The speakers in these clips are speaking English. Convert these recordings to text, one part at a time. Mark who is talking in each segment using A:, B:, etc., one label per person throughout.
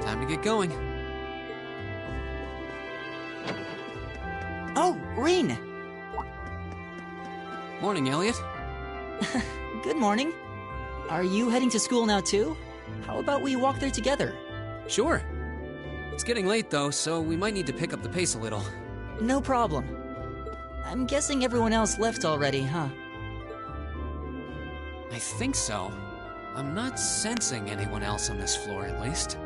A: time to get going.
B: Oh, Rean!
A: Morning, Elliot.
B: Good morning. Are you heading to school now too? How about we walk there together?
A: Sure. It's getting late though, so we might need to pick up the pace a little.
B: No problem. I'm guessing everyone else left already, huh?
A: I think so. I'm not sensing anyone else on this floor, at least.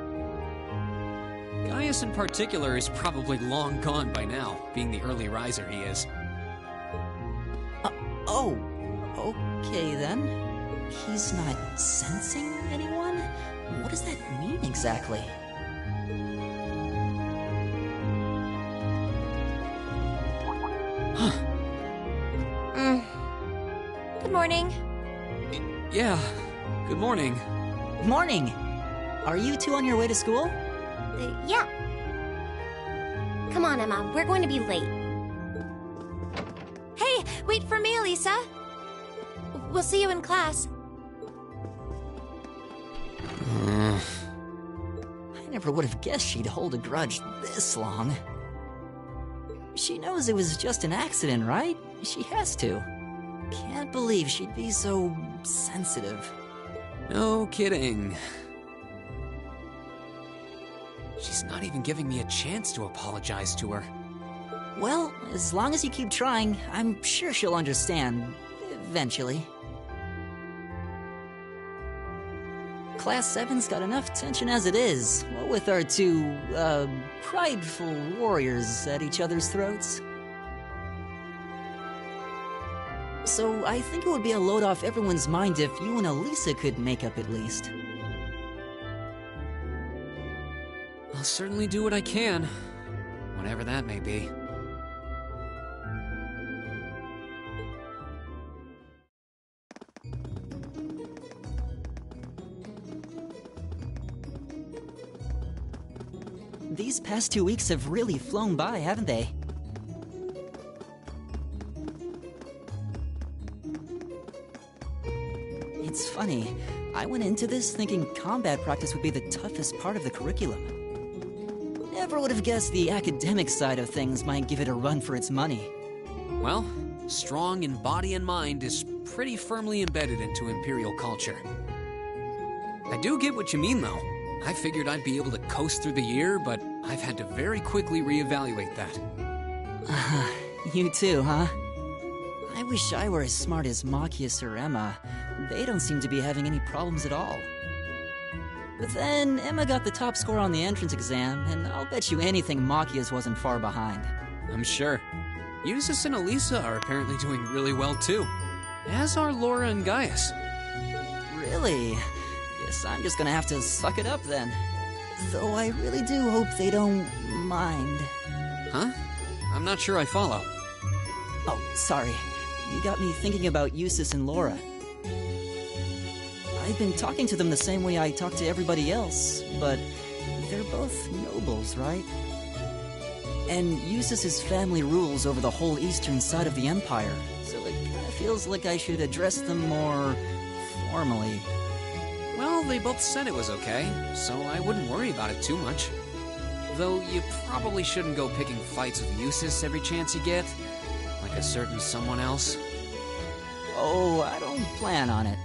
A: Gaius in particular is probably long gone by now, being the early riser he is.
B: Oh, okay then. He's not sensing anyone? What does that mean exactly?
C: Good morning.
A: Yeah, good morning.
B: Morning! Are you two on your way to school?
C: Yeah. Come on, Emma. We're going to be late. Hey, wait for me, Elisa. We'll see you in class.
B: I never would have guessed she'd hold a grudge this long. She knows it was just an accident, right? She has to. Can't believe she'd be so sensitive.
A: No kidding. She's not even giving me a chance to apologize to her.
B: Well, as long as you keep trying, I'm sure she'll understand. Eventually. Class 7's got enough tension as it is, what with our two, prideful warriors at each other's throats. So I think it would be a load off everyone's mind if you and Elisa could make up at least.
A: I'll certainly do what I can, whatever that may be.
B: These past 2 weeks have really flown by, haven't they? It's funny, I went into this thinking combat practice would be the toughest part of the curriculum. Never would have guessed the academic side of things might give it a run for its money.
A: Well, strong in body and mind is pretty firmly embedded into Imperial culture. I do get what you mean, though. I figured I'd be able to coast through the year, but I've had to very quickly reevaluate that.
B: You too, huh? I wish I were as smart as Machias or Emma. They don't seem to be having any problems at all. But then, Emma got the top score on the entrance exam, and I'll bet you anything Machias wasn't far behind.
A: I'm sure. Eustace and Elisa are apparently doing really well too, as are Laura and Gaius.
B: Really? Guess I'm just gonna have to suck it up then. Though I really do hope they don't mind.
A: Huh? I'm not sure I follow.
B: Oh, sorry. You got me thinking about Eustace and Laura. I've been talking to them the same way I talk to everybody else, but they're both nobles, right? And Eustace's family rules over the whole eastern side of the Empire, so it kinda feels like I should address them more formally.
A: Well, they both said it was okay, so I wouldn't worry about it too much. Though you probably shouldn't go picking fights with Eustace every chance you get, like a certain someone else.
B: Oh, I don't plan on it.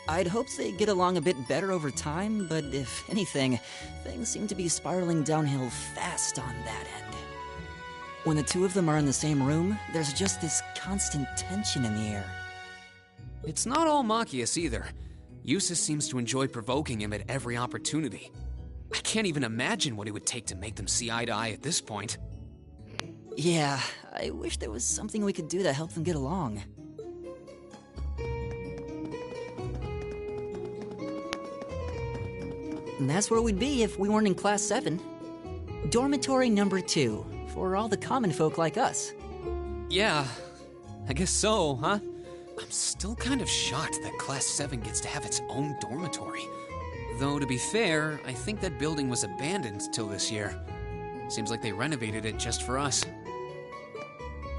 B: I'd hoped they'd get along a bit better over time, but if anything, things seem to be spiraling downhill fast on that end. When the two of them are in the same room, there's just this constant tension in the air.
A: It's not all Machias either. Eustace seems to enjoy provoking him at every opportunity. I can't even imagine what it would take to make them see eye to eye at this point.
B: Yeah, I wish there was something we could do to help them get along. And that's where we'd be if we weren't in Class 7. Dormitory number 2, for all the common folk like us.
A: Yeah, I guess so, huh? I'm still kind of shocked that Class 7 gets to have its own dormitory. Though, to be fair, I think that building was abandoned till this year. Seems like they renovated it just for us.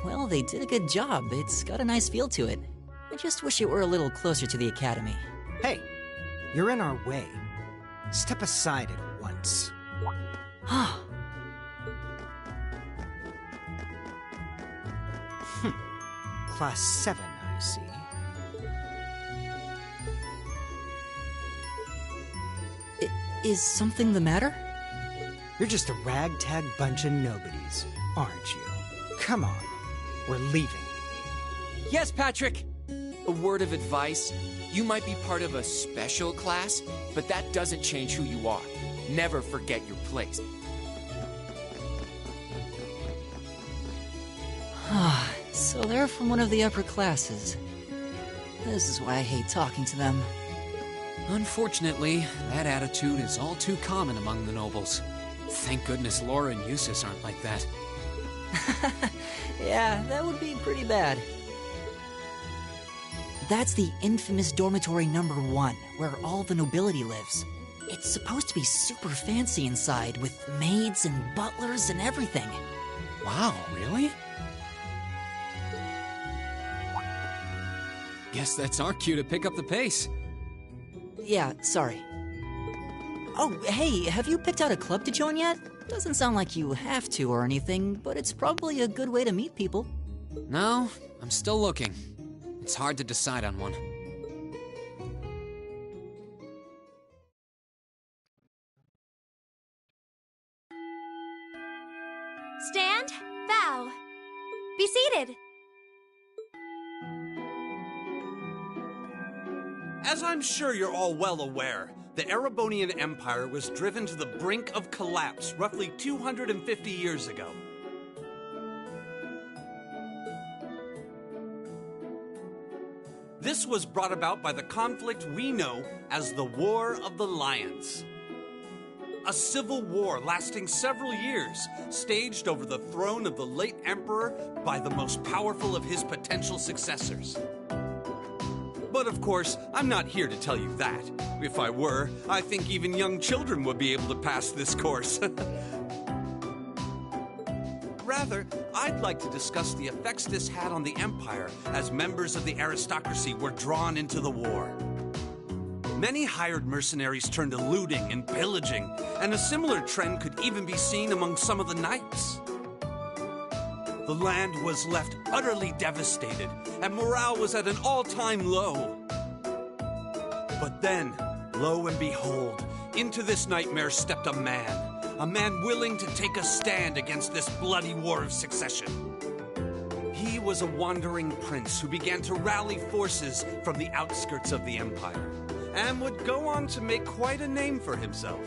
B: Well, they did a good job. It's got a nice feel to it. I just wish it were a little closer to the academy.
D: Hey, you're in our way. Step aside at once. Class 7, I see.
B: Is something the matter?
D: You're just a ragtag bunch of nobodies, aren't you? Come on, we're leaving.
E: Yes, Patrick! A word of advice. You might be part of a special class, but that doesn't change who you are. Never forget your place.
B: So they're from one of the upper classes. This is why I hate talking to them.
A: Unfortunately, that attitude is all too common among the nobles. Thank goodness Laura and Eustace aren't like that.
B: Yeah, that would be pretty bad. That's the infamous dormitory number 1, where all the nobility lives. It's supposed to be super fancy inside, with maids and butlers and everything.
A: Wow, really? Guess that's our cue to pick up the pace.
B: Yeah, sorry. Oh, hey, have you picked out a club to join yet? Doesn't sound like you have to or anything, but it's probably a good way to meet people.
A: No, I'm still looking. It's hard to decide on one.
C: Stand, bow. Be seated.
F: As I'm sure you're all well aware, the Erebonian Empire was driven to the brink of collapse roughly 250 years ago. This was brought about by the conflict we know as the War of the Lions. A civil war lasting several years, staged over the throne of the late emperor by the most powerful of his potential successors. But of course, I'm not here to tell you that. If I were, I think even young children would be able to pass this course. Rather, I'd like to discuss the effects this had on the Empire as members of the aristocracy were drawn into the war. Many hired mercenaries turned to looting and pillaging, and a similar trend could even be seen among some of the knights. The land was left utterly devastated, and morale was at an all-time low. But then, lo and behold, into this nightmare stepped a man willing to take a stand against this bloody war of succession. He was a wandering prince who began to rally forces from the outskirts of the empire, and would go on to make quite a name for himself.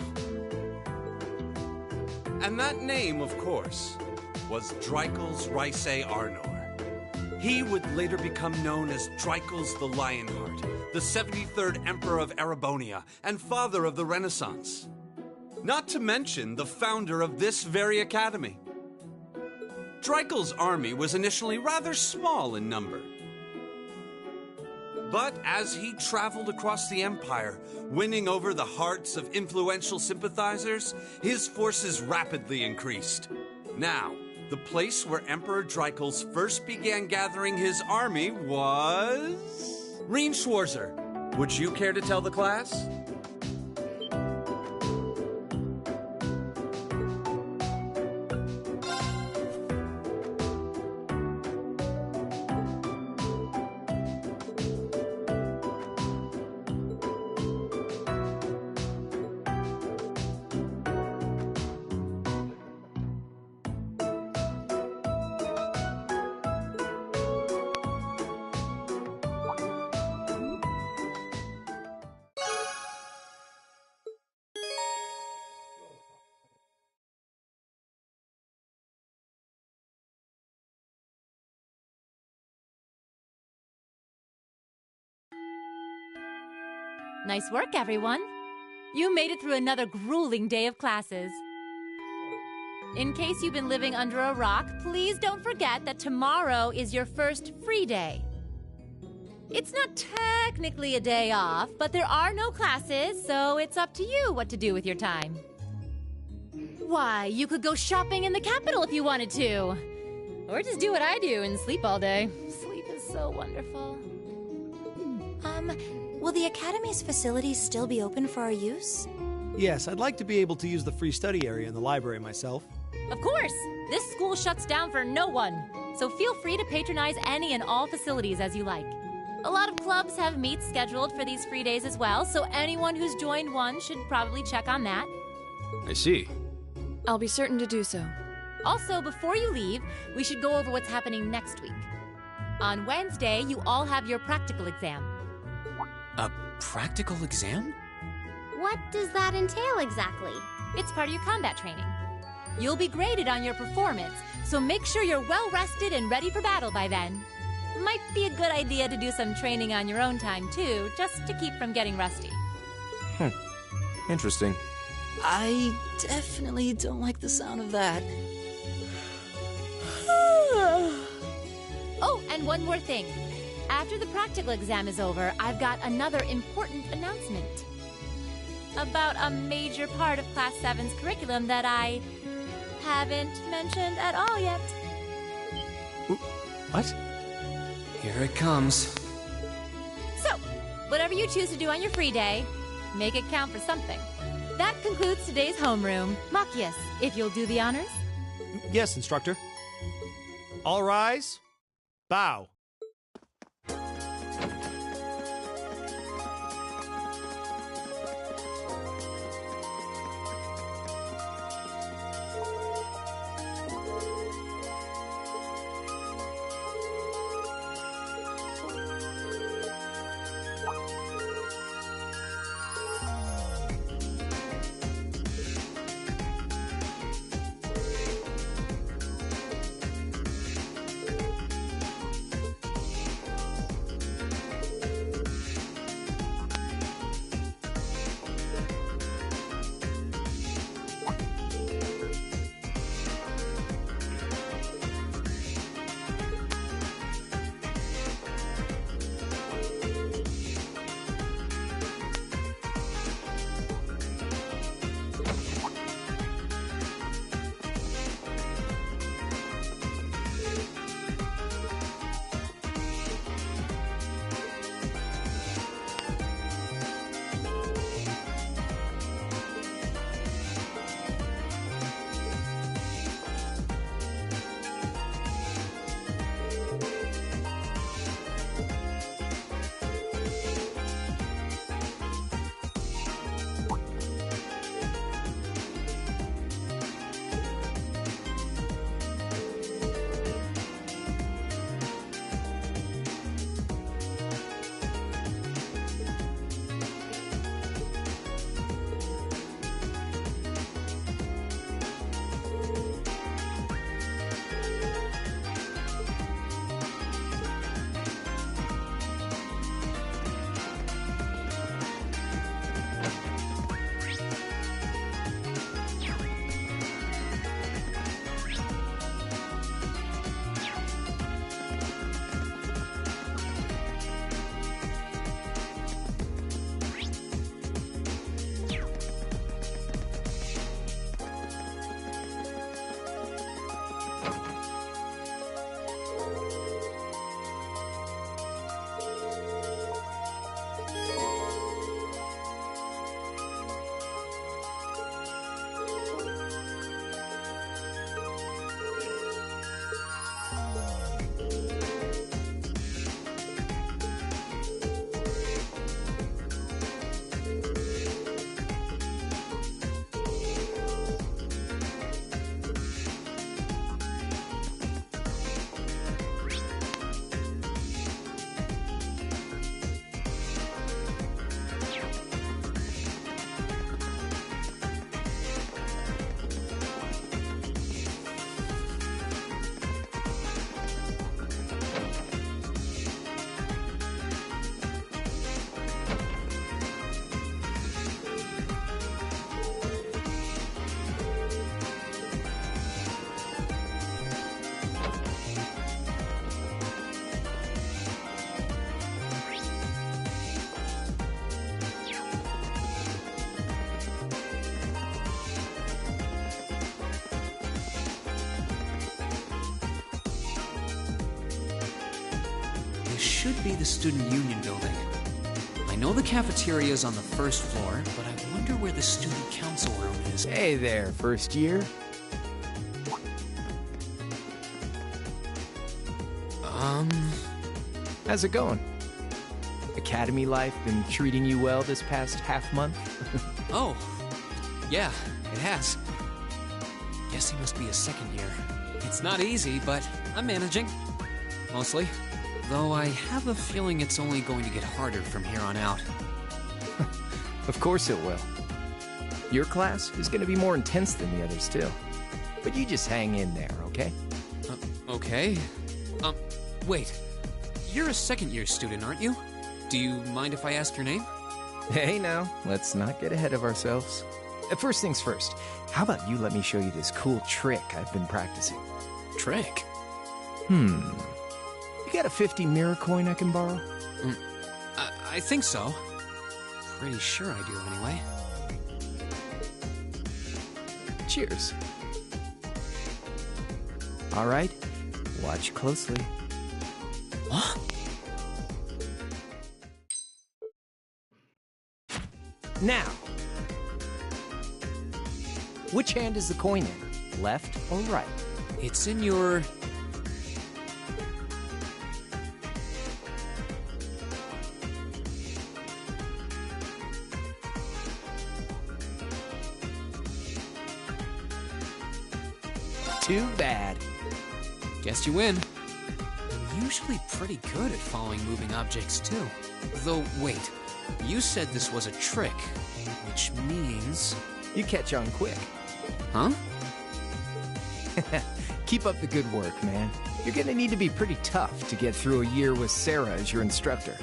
F: And that name, of course, was Drycles Rhysei Arnor. He would later become known as Drycles the Lionheart, the 73rd Emperor of Erebonia and father of the Renaissance. Not to mention the founder of this very academy. Drycles' army was initially rather small in number. But as he traveled across the empire, winning over the hearts of influential sympathizers, his forces rapidly increased. Now, the place where Emperor Drycles first began gathering his army was... Reen Schwarzer, would you care to tell the class?
G: Nice work, everyone. You made it through another grueling day of classes. In case you've been living under a rock, please don't forget that tomorrow is your first free day. It's not technically a day off, but there are no classes, so it's up to you what to do with your time. Why, you could go shopping in the capital if you wanted to. Or just do what I do and sleep all day. Sleep is so wonderful.
C: Will the Academy's facilities still be open for our use?
H: Yes, I'd like to be able to use the free study area in the library myself.
G: Of course! This school shuts down for no one, so feel free to patronize any and all facilities as you like. A lot of clubs have meets scheduled for these free days as well, so anyone who's joined one should probably check on that.
I: I see.
J: I'll be certain to do so.
G: Also, before you leave, we should go over what's happening next week. On Wednesday, you all have your practical exam.
A: A practical exam?
C: What does that entail exactly?
G: It's part of your combat training. You'll be graded on your performance, so make sure you're well rested and ready for battle by then. Might be a good idea to do some training on your own time, too, just to keep from getting rusty.
I: Interesting.
B: I definitely don't like the sound of that.
G: Oh, and one more thing. After the practical exam is over, I've got another important announcement. About a major part of Class 7's curriculum that I haven't mentioned at all yet.
I: What?
A: Here it comes.
G: So, whatever you choose to do on your free day, make it count for something. That concludes today's homeroom. Machias, if you'll do the honors.
H: Yes, instructor. All rise. Bow.
A: Should be the Student Union building. I know the cafeteria is on the first floor, but I wonder where the student council room is.
I: Hey there, first year. How's it going? Academy life been treating you well this past half month?
A: Oh, yeah, it has. Guess he must be a second year. It's not easy, but I'm managing. Mostly. Though I have a feeling it's only going to get harder from here on out.
I: Of course it will. Your class is going to be more intense than the others too. But you just hang in there, okay?
A: Okay. Wait. You're a second-year student, aren't you? Do you mind if I ask your name?
I: Hey now, let's not get ahead of ourselves. First things first, how about you let me show you this cool trick I've been practicing?
A: Trick?
I: You got a 50 mirror coin I can borrow?
A: I think so. Pretty sure I do, anyway.
I: Cheers. All right, watch closely.
A: What?
I: Now, which hand is the coin in? Left or right?
A: It's in your...
I: Too bad.
A: Guess you win. I'm usually pretty good at following moving objects, too. Though, wait. You said this was a trick, which means...
I: You catch on quick.
A: Huh?
I: Keep up the good work, man. You're gonna need to be pretty tough to get through a year with Sarah as your instructor.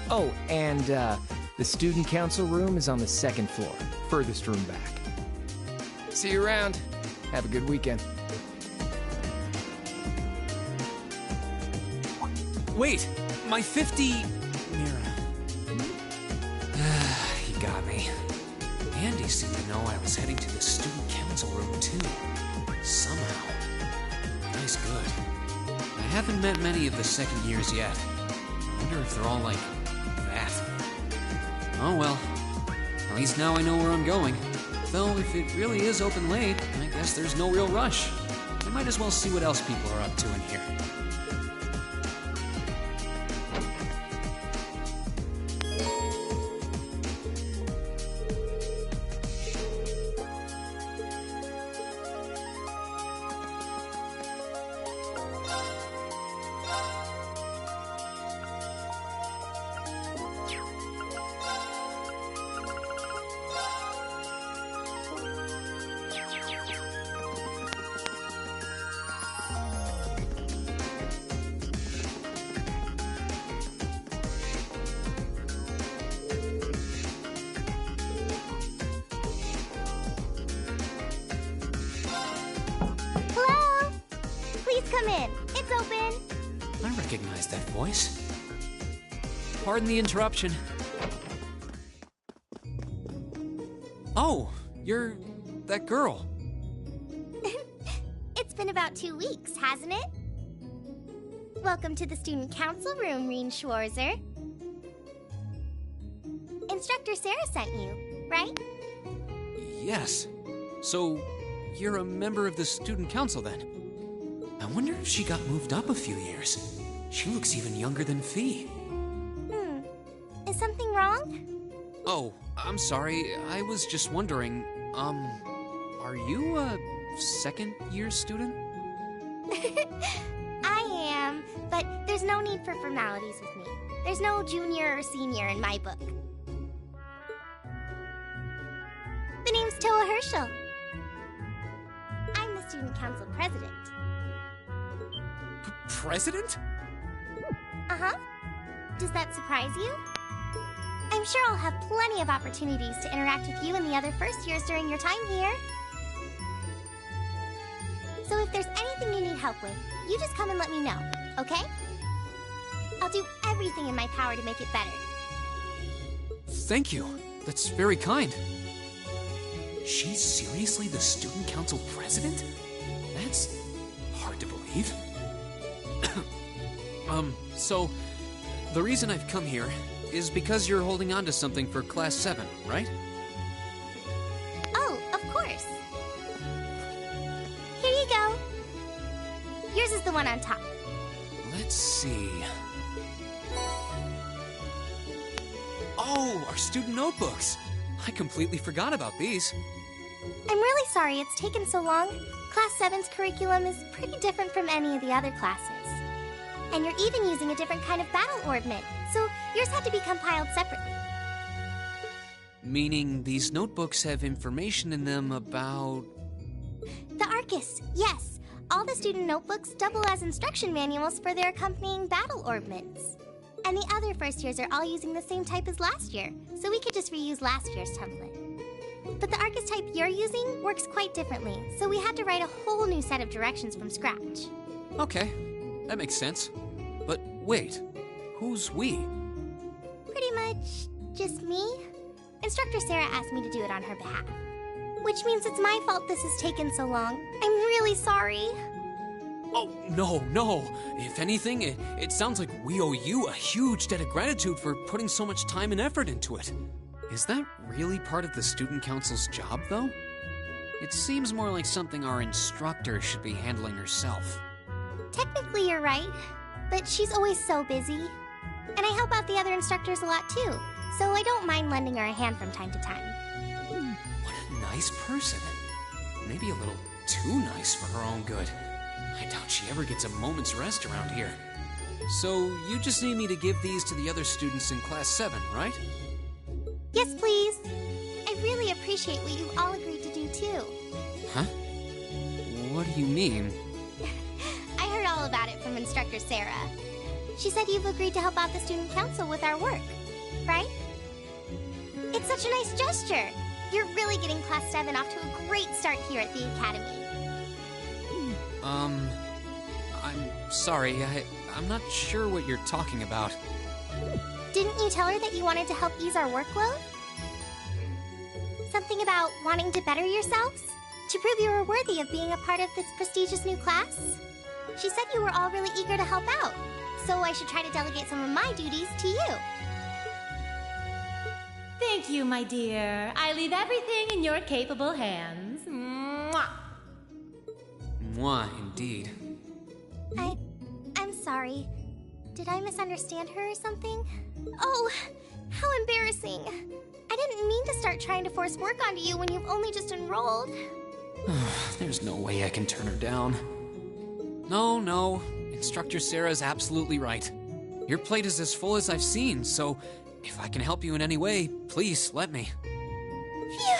I: Oh, and the student council room is on the second floor, furthest room back. See you around. Have a good weekend.
A: Wait! My 50... Mira. He got me. Andy seemed to know I was heading to the student council room, too. Somehow. Nice good. I haven't met many of the second years yet. I wonder if they're all like that. Oh well. At least now I know where I'm going. Though if it really is open late, I guess there's no real rush. I might as well see what else people are up to in here.
C: Come in. It's open.
A: I recognize that voice. Pardon the interruption. Oh, you're that girl.
C: It's been about 2 weeks, hasn't it? Welcome to the student council room, Reen Schwarzer. Instructor Sarah sent you, right?
A: Yes. So, you're a member of the student council then? I wonder if she got moved up a few years. She looks even younger than Fee.
C: Is something wrong?
A: Oh, I'm sorry. I was just wondering, are you a second-year student?
C: I am, but there's no need for formalities with me. There's no junior or senior in my book. The name's Toa Herschel. I'm the student council president.
A: President?
C: Uh-huh. Does that surprise you? I'm sure I'll have plenty of opportunities to interact with you and the other first years during your time here. So if there's anything you need help with, you just come and let me know, okay? I'll do everything in my power to make it better.
A: Thank you. That's very kind. She's seriously the student council president? That's hard to believe. So, the reason I've come here is because you're holding on to something for Class 7, right?
C: Oh, of course. Here you go. Yours is the one on top.
A: Let's see. Oh, our student notebooks. I completely forgot about these.
C: I'm really sorry it's taken so long. Class 7's curriculum is pretty different from any of the other classes. And you're even using a different kind of battle orbment, so yours had to be compiled separately.
A: Meaning these notebooks have information in them about...
C: The Arcus, yes. All the student notebooks double as instruction manuals for their accompanying battle orbments. And the other first years are all using the same type as last year, so we could just reuse last year's template. But the Arcus type you're using works quite differently, so we had to write a whole new set of directions from scratch.
A: Okay, that makes sense. But wait, who's we?
C: Pretty much just me. Instructor Sarah asked me to do it on her behalf. Which means it's my fault this has taken so long. I'm really sorry.
A: Oh, no. If anything, it sounds like we owe you a huge debt of gratitude for putting so much time and effort into it. Is that really part of the student council's job, though? It seems more like something our instructor should be handling herself.
C: Technically, you're right, but she's always so busy. And I help out the other instructors a lot, too, so I don't mind lending her a hand from time to time.
A: What a nice person. Maybe a little too nice for her own good. I doubt she ever gets a moment's rest around here. So, you just need me to give these to the other students in Class 7, right?
C: Yes, please. I really appreciate what you all agreed to do, too.
A: Huh? What do you mean?
C: I heard all about it from Instructor Sarah. She said you've agreed to help out the student council with our work, right? It's such a nice gesture. You're really getting Class 7 off to a great start here at the Academy.
A: I'm sorry, I'm not sure what you're talking about.
C: Didn't you tell her that you wanted to help ease our workload? Something about wanting to better yourselves? To prove you were worthy of being a part of this prestigious new class? She said you were all really eager to help out, so I should try to delegate some of my duties to you.
G: Thank you, my dear. I leave everything in your capable hands. Mwah!
A: Mwah, indeed.
C: I'm sorry. Did I misunderstand her or something? Oh, how embarrassing. I didn't mean to start trying to force work onto you when you've only just enrolled.
A: There's no way I can turn her down. No. Instructor Sarah's absolutely right. Your plate is as full as I've seen, so if I can help you in any way, please let me.
C: Phew.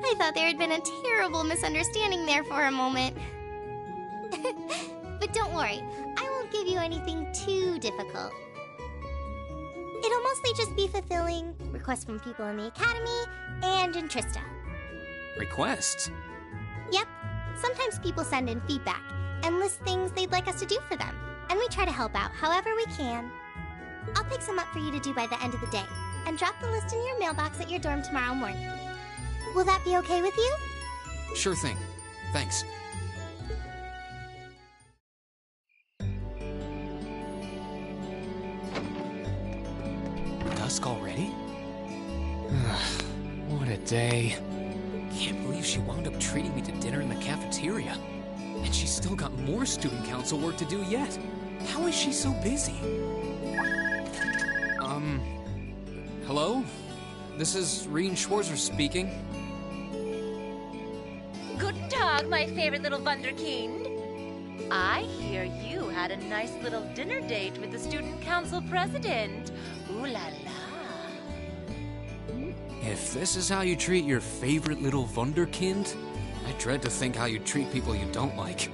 C: I thought there had been a terrible misunderstanding there for a moment. But don't worry, I won't give you anything too difficult. It'll mostly just be fulfilling requests from people in the Academy and in Trista.
A: Requests?
C: Yep. Sometimes people send in feedback and list things they'd like us to do for them, and we try to help out however we can. I'll pick some up for you to do by the end of the day, and drop the list in your mailbox at your dorm tomorrow morning. Will that be okay with you?
A: Sure thing. Thanks. Dusk already? What a day. Can't believe she wound up treating me to dinner in the cafeteria. And she's still got more student council work to do yet. How is she so busy? Hello? This is Rien Schwarzer speaking.
G: Guten Tag, my favorite little Wunderkind. I hear you had a nice little dinner date with the student council president. Ooh la la.
A: If this is how you treat your favorite little Wunderkind, I dread to think how you treat people you don't like.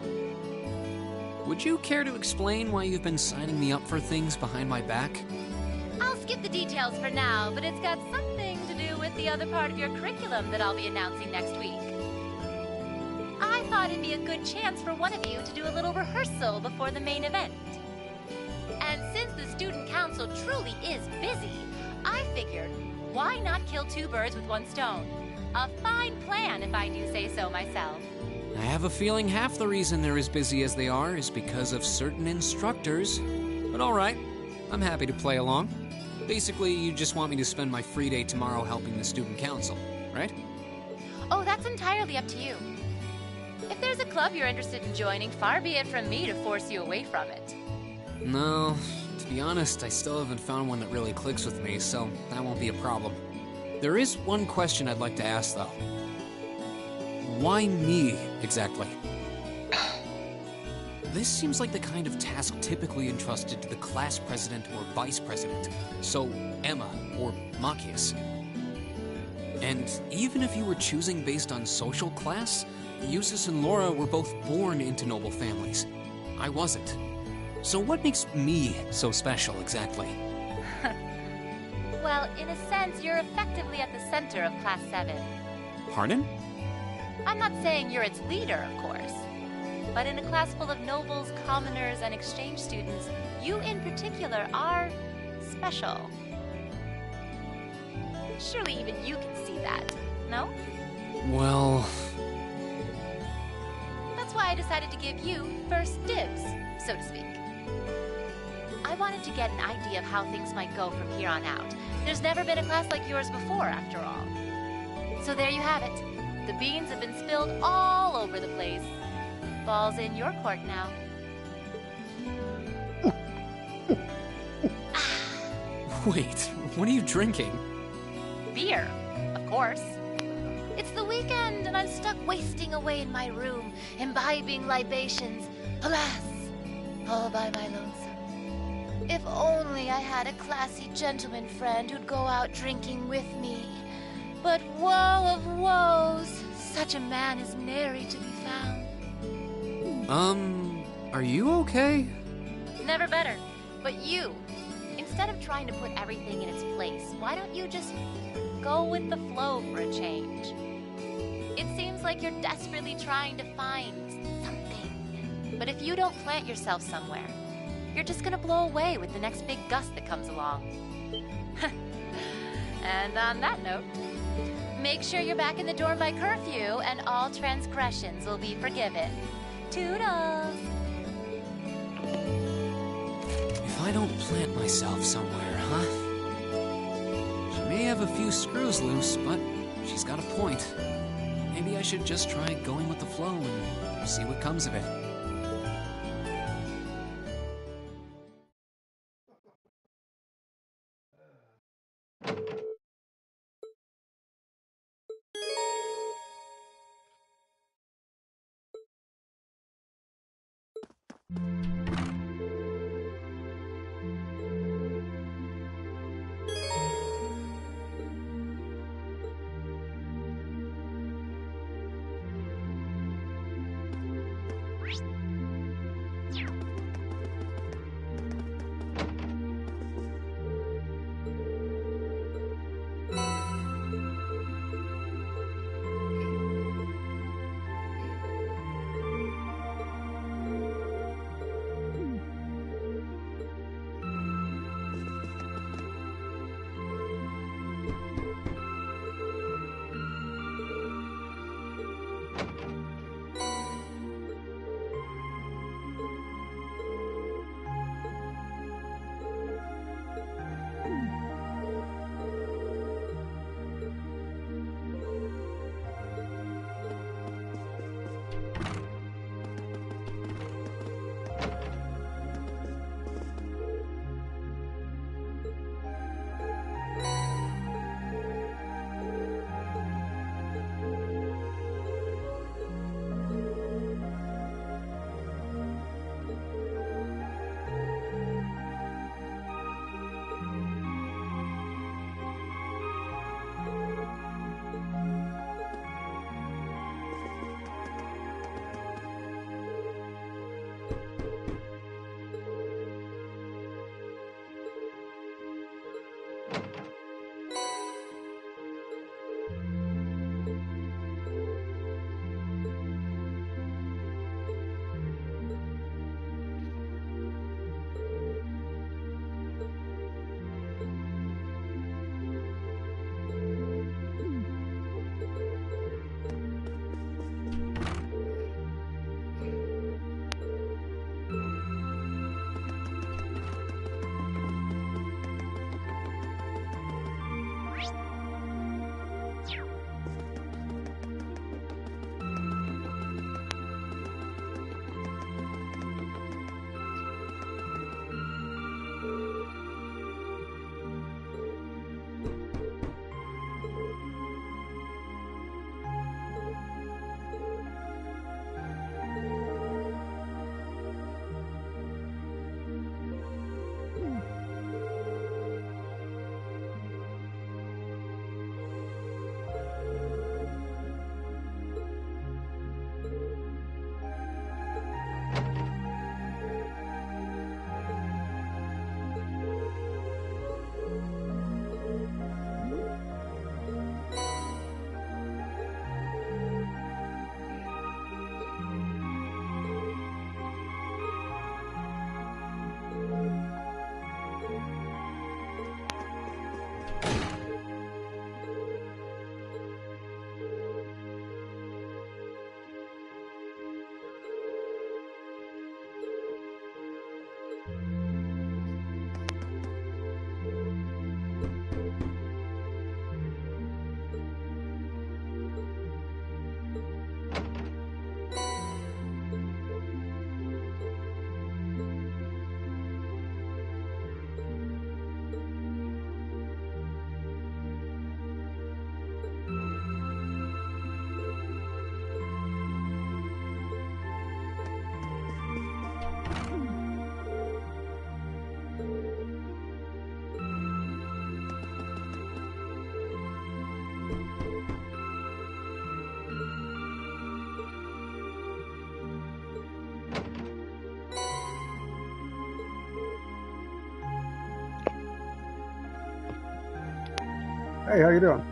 A: Would you care to explain why you've been signing me up for things behind my back?
G: I'll skip the details for now, but it's got something to do with the other part of your curriculum that I'll be announcing next week. I thought it'd be a good chance for one of you to do a little rehearsal before the main event. And since the student council truly is busy, I figured, why not kill two birds with one stone? A fine plan, if I do say so myself.
A: I have a feeling half the reason they're as busy as they are is because of certain instructors. But all right, I'm happy to play along. Basically, you just want me to spend my free day tomorrow helping the student council, right?
G: Oh, that's entirely up to you. If there's a club you're interested in joining, far be it from me to force you away from it.
A: No, to be honest, I still haven't found one that really clicks with me, so that won't be a problem. There is one question I'd like to ask, though. Why me, exactly? This seems like the kind of task typically entrusted to the class president or vice president, so Emma or Machias. And even if you were choosing based on social class, Eustace and Laura were both born into noble families. I wasn't. So what makes me so special, exactly?
G: Well, in a sense, you're effectively at the center of Class 7.
A: Pardon?
G: I'm not saying you're its leader, of course. But in a class full of nobles, commoners, and exchange students, you in particular are special. Surely even you can see that, no?
A: Well...
G: That's why I decided to give you first dibs, so to speak. I wanted to get an idea of how things might go from here on out. There's never been a class like yours before, after all. So there you have it. The beans have been spilled all over the place. Ball's in your court now.
A: Wait, what are you drinking?
G: Beer, of course. It's the weekend and I'm stuck wasting away in my room, imbibing libations. Alas, all by my lonesome. If only I had a classy gentleman friend who'd go out drinking with me. But woe of woes, such a man is nary to be found.
A: Are you okay?
G: Never better. But you, instead of trying to put everything in its place, why don't you just go with the flow for a change? It seems like you're desperately trying to find something. But if you don't plant yourself somewhere, you're just gonna blow away with the next big gust that comes along. And on that note, make sure you're back in the dorm by curfew and all transgressions will be forgiven. Toodles!
A: If I don't plant myself somewhere, huh? She may have a few screws loose, but she's got a point. Maybe I should just try going with the flow and see what comes of it.
K: Hey, how you doing?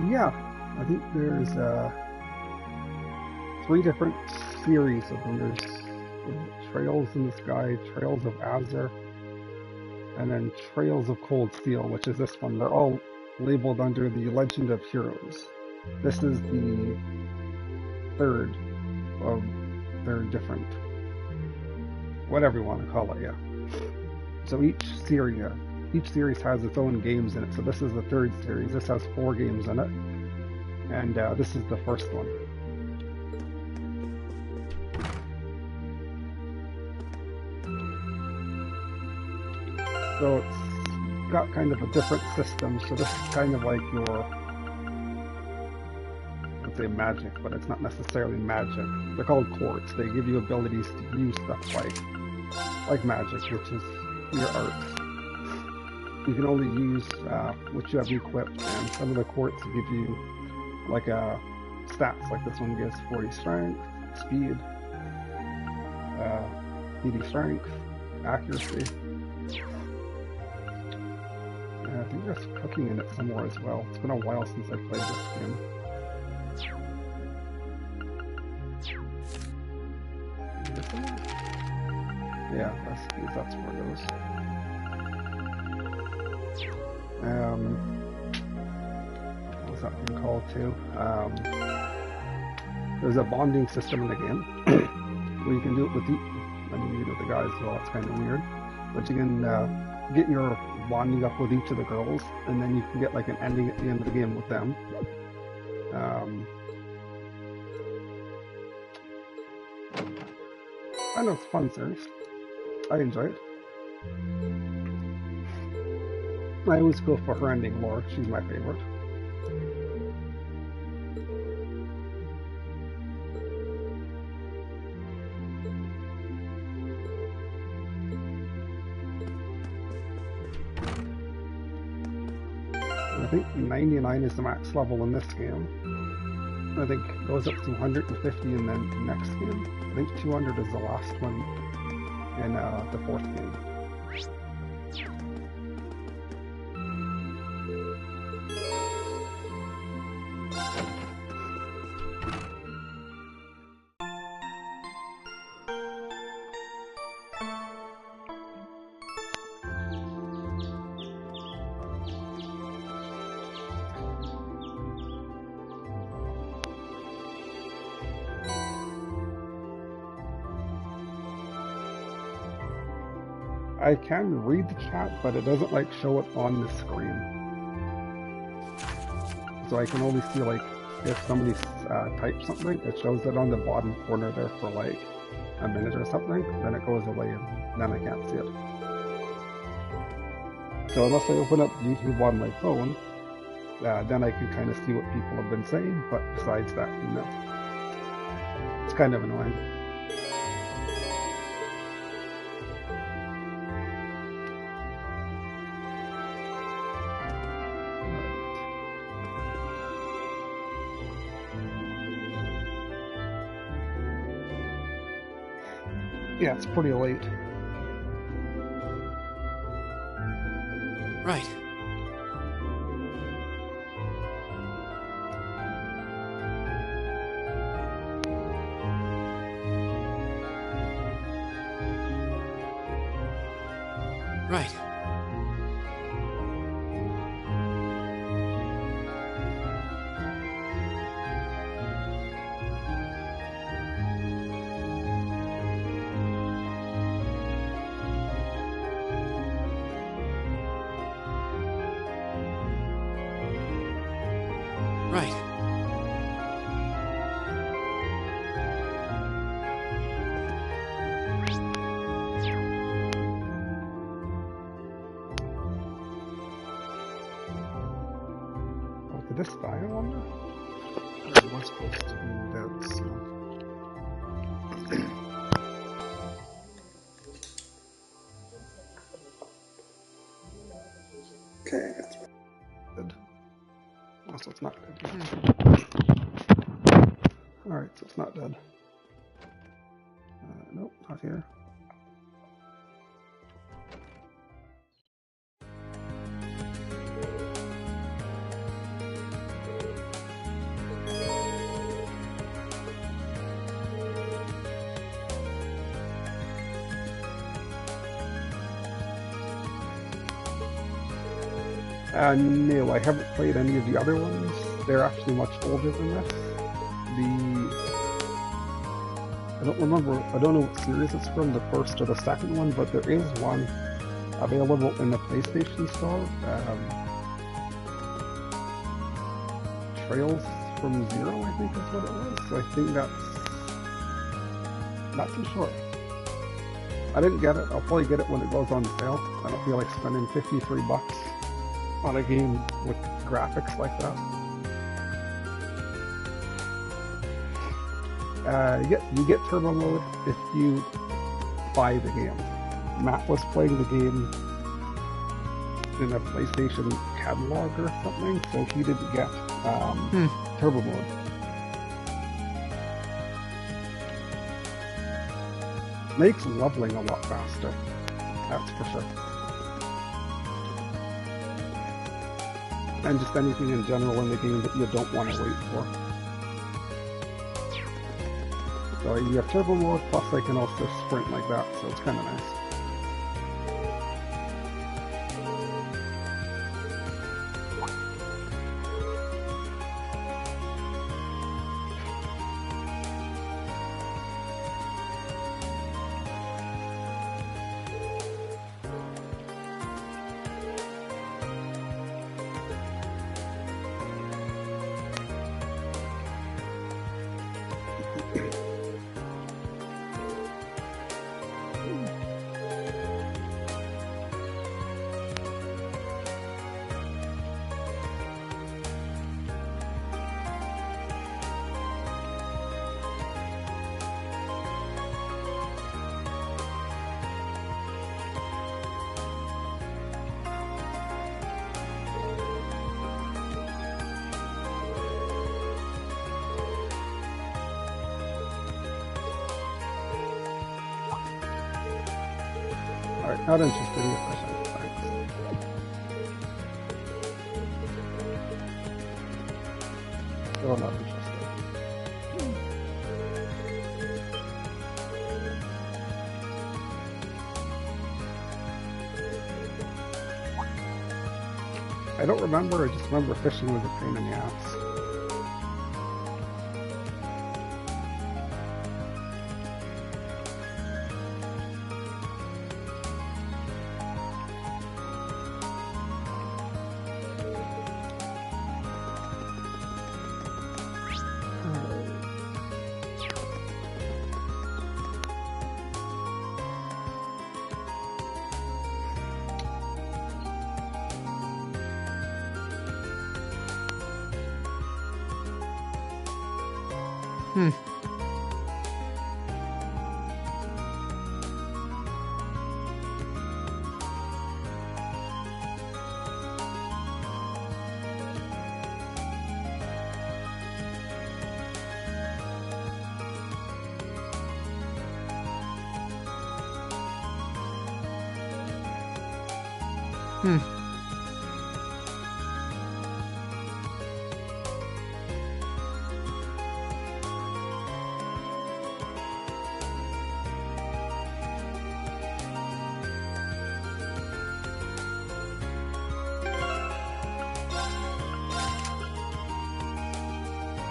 K: Yeah, I think there's 3 different series of them. There's Trails in the Sky, Trails of Azure, and then Trails of Cold Steel, which is this one. They're all labeled under the Legend of Heroes. This is the 3rd of their different, whatever you want to call it, yeah. So each series has its own games in it. So this is the 3rd series. This has 4 games in it. And this is the first one. So it's got kind of a different system. So this is kind of like your, I'd say magic, but it's not necessarily magic. They're called quartz. They give you abilities to use stuff like magic, which is your arts. You can only use what you have equipped, and some of the quartz give you like stats. Like this one gives 40 strength, speed, 80 strength, accuracy. I think there's cooking in it somewhere as well. It's been a while since I played this game. Yeah, recipes, that's where it goes. What's that one called too? There's a bonding system in the game where you can do it with the guys as well. That's kind of weird, but you can get your bonding up with each of the girls, and then you can get like an ending at the end of the game with them. I know it's a fun series. I enjoy it. I always go for her ending lore. She's my favorite. I think 99 is the max level in this game. I think it goes up to 150 in the next game. I think 200 is the last one in the 4th game. I can read the chat, but it doesn't like show it on the screen. So I can only see like if somebody types something, it shows it on the bottom corner there for like a minute or something, then it goes away and then I can't see it. So unless I open up YouTube on my phone, then I can kind of see what people have been saying, but besides that, no. It's kind of annoying. Yeah, it's pretty late.
A: Right. Right. Right.
K: Oh, did this die, I wonder? It was supposed to be dead, so... Okay, it's dead. Oh, so it's not dead. Alright, so it's not dead. Nope, not here. No, I haven't played any of the other ones. They're actually much older than this. I don't know what series it's from, the first or the second one, but there is one available in the PlayStation Store. Trails from Zero, I think is what it was. So I think that's not too sure. I didn't get it. I'll probably get it when it goes on sale. I don't feel like spending $53 on a game with graphics like that. You get turbo mode if you buy the game. Matt was playing the game in a PlayStation catalog or something, so he didn't get turbo mode. Makes leveling a lot faster, that's for sure. And just anything in general in the game that you don't want to wait for. So you have turbo mode, plus I can also sprint like that, so it's kind of nice. Alright, not interested in your question. Still not interested. I don't remember, I just remember fishing was a pain in the ass.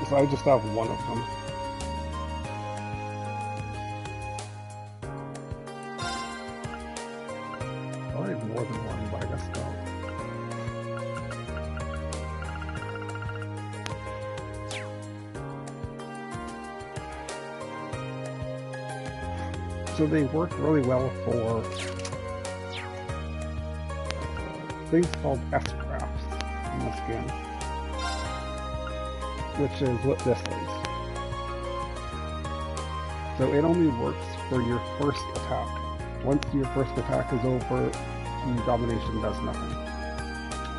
K: So I just have one of them. I have more than one, but I guess not. So they work really well for things called S-crafts in this game, which is what this is. So it only works for your first attack. Once your first attack is over, domination does nothing.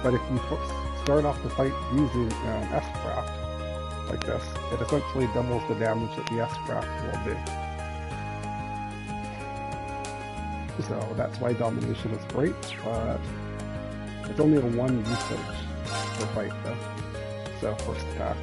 K: But if you start off the fight using an S-craft like this, it essentially doubles the damage that the S-craft will do. So that's why domination is great, but it's only a one usage per fight though. So first attack.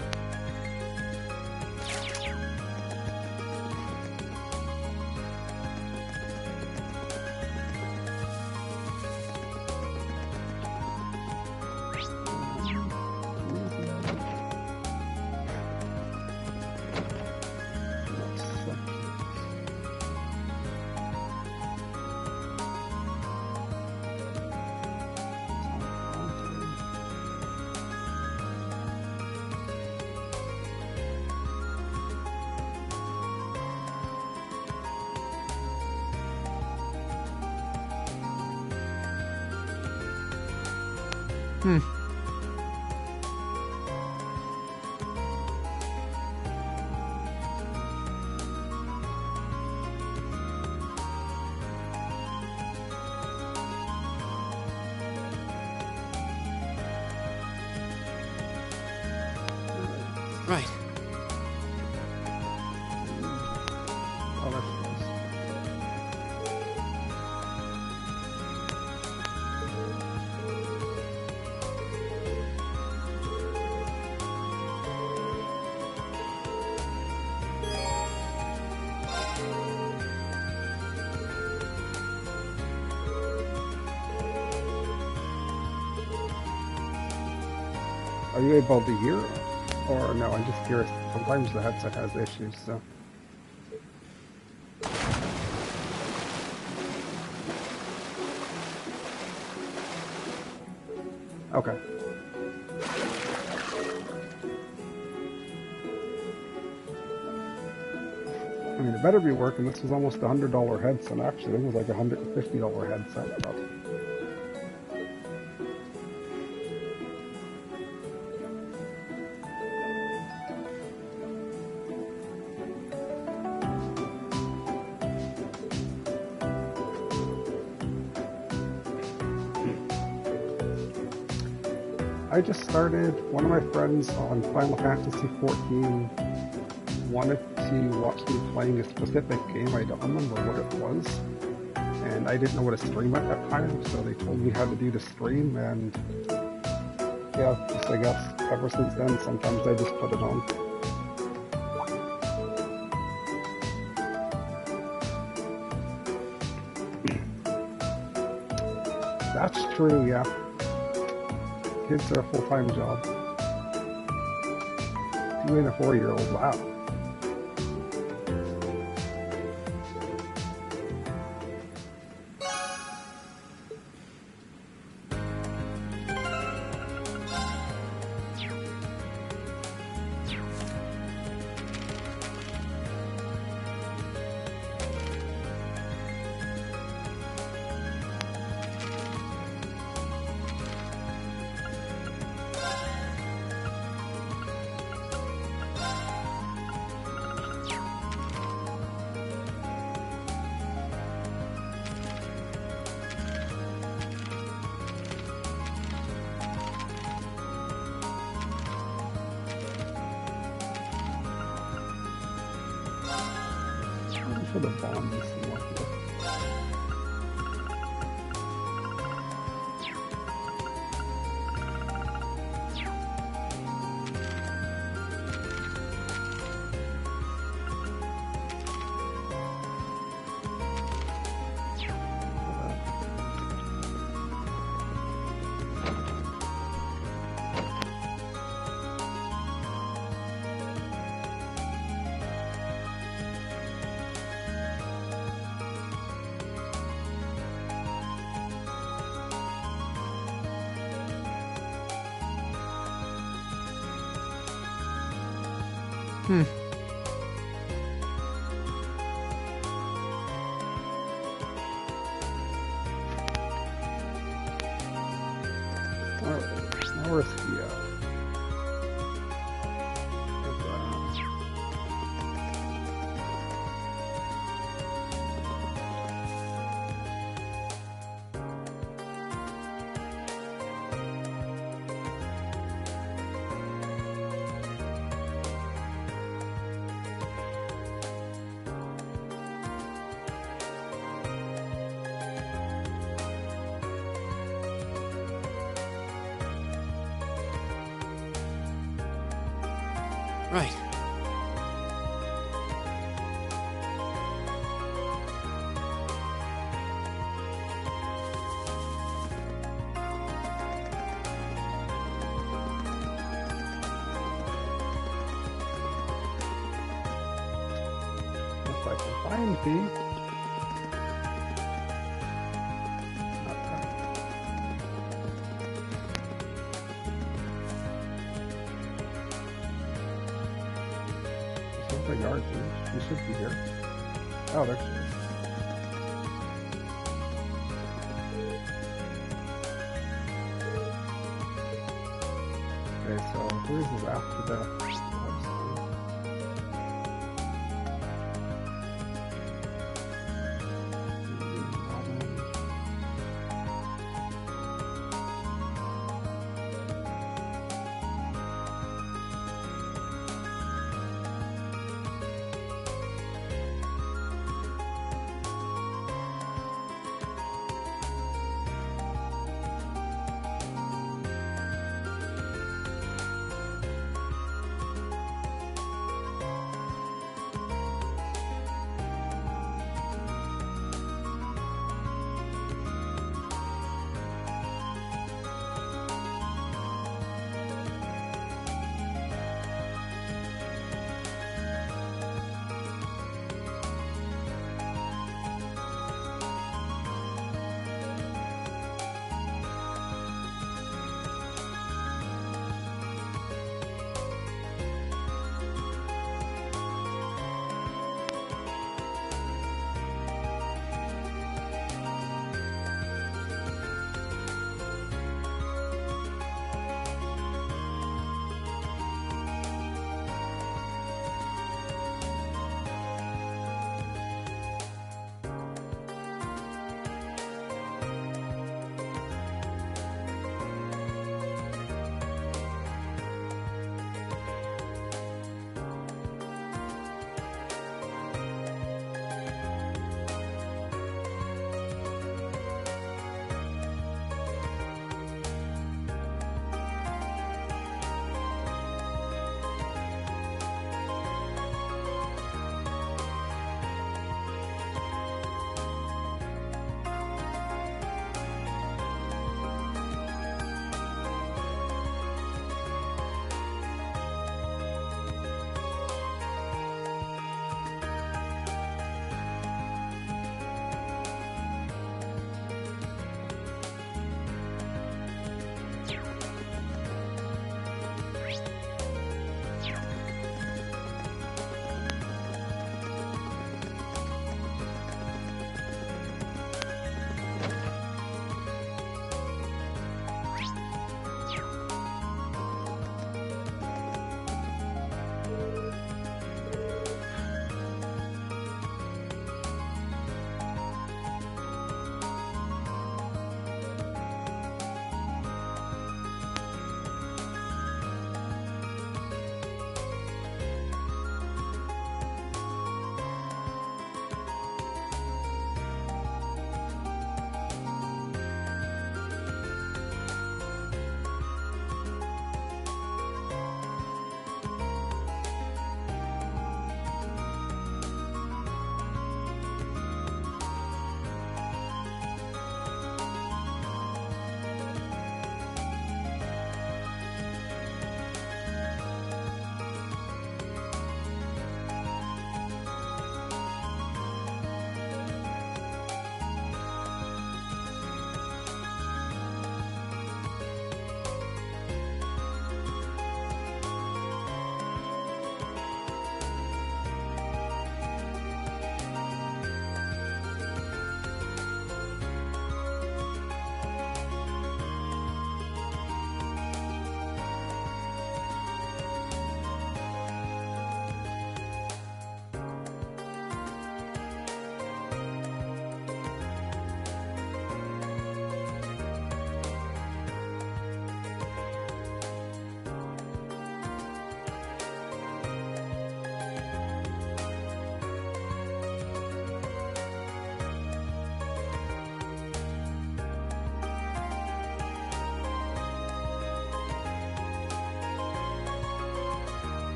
A: Right.
K: Oh, that's Are you able to hear? Or no, I'm just curious. Sometimes the headset has issues, so. Okay. I mean, it better be working. This was almost a $100 headset. Actually, it was like a $150 headset. But... I just started. One of my friends on Final Fantasy XIV wanted to watch me playing a specific game. I don't remember what it was, and I didn't know what to stream at that time, so they told me how to do the stream, and yeah, just I guess ever since then, sometimes I just put it on. That's true, yeah. Kids are a full-time job. 2 and a 4-year-old, wow. For the bombs and whatnot.
A: Right.
K: If I can find thee. Something are you should be here. Oh, there she is. Okay, so where's this after the website?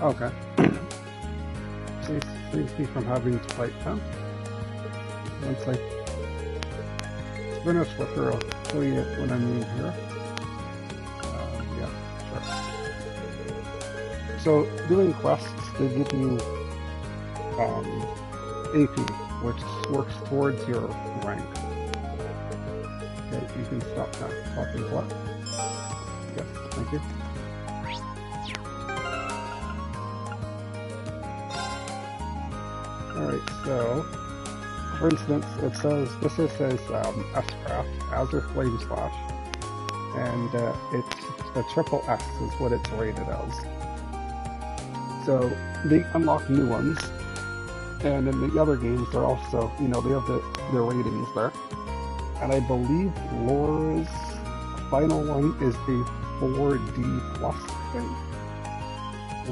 K: Okay. Saves me from having to fight them. Once I finish with her, I'll show you what I mean here. Yeah, sure. So, doing quests, they give you AP, which works towards your rank. Okay, you can stop now. Talking what? Yes, thank you. Alright, so, for instance, it says, this says S-Craft, Azure Flame Slash, and it's a triple S is what it's rated as. So, they unlock new ones, and in the other games, they're also, you know, they have their ratings there. And I believe Laura's final one is a 4D plus thing,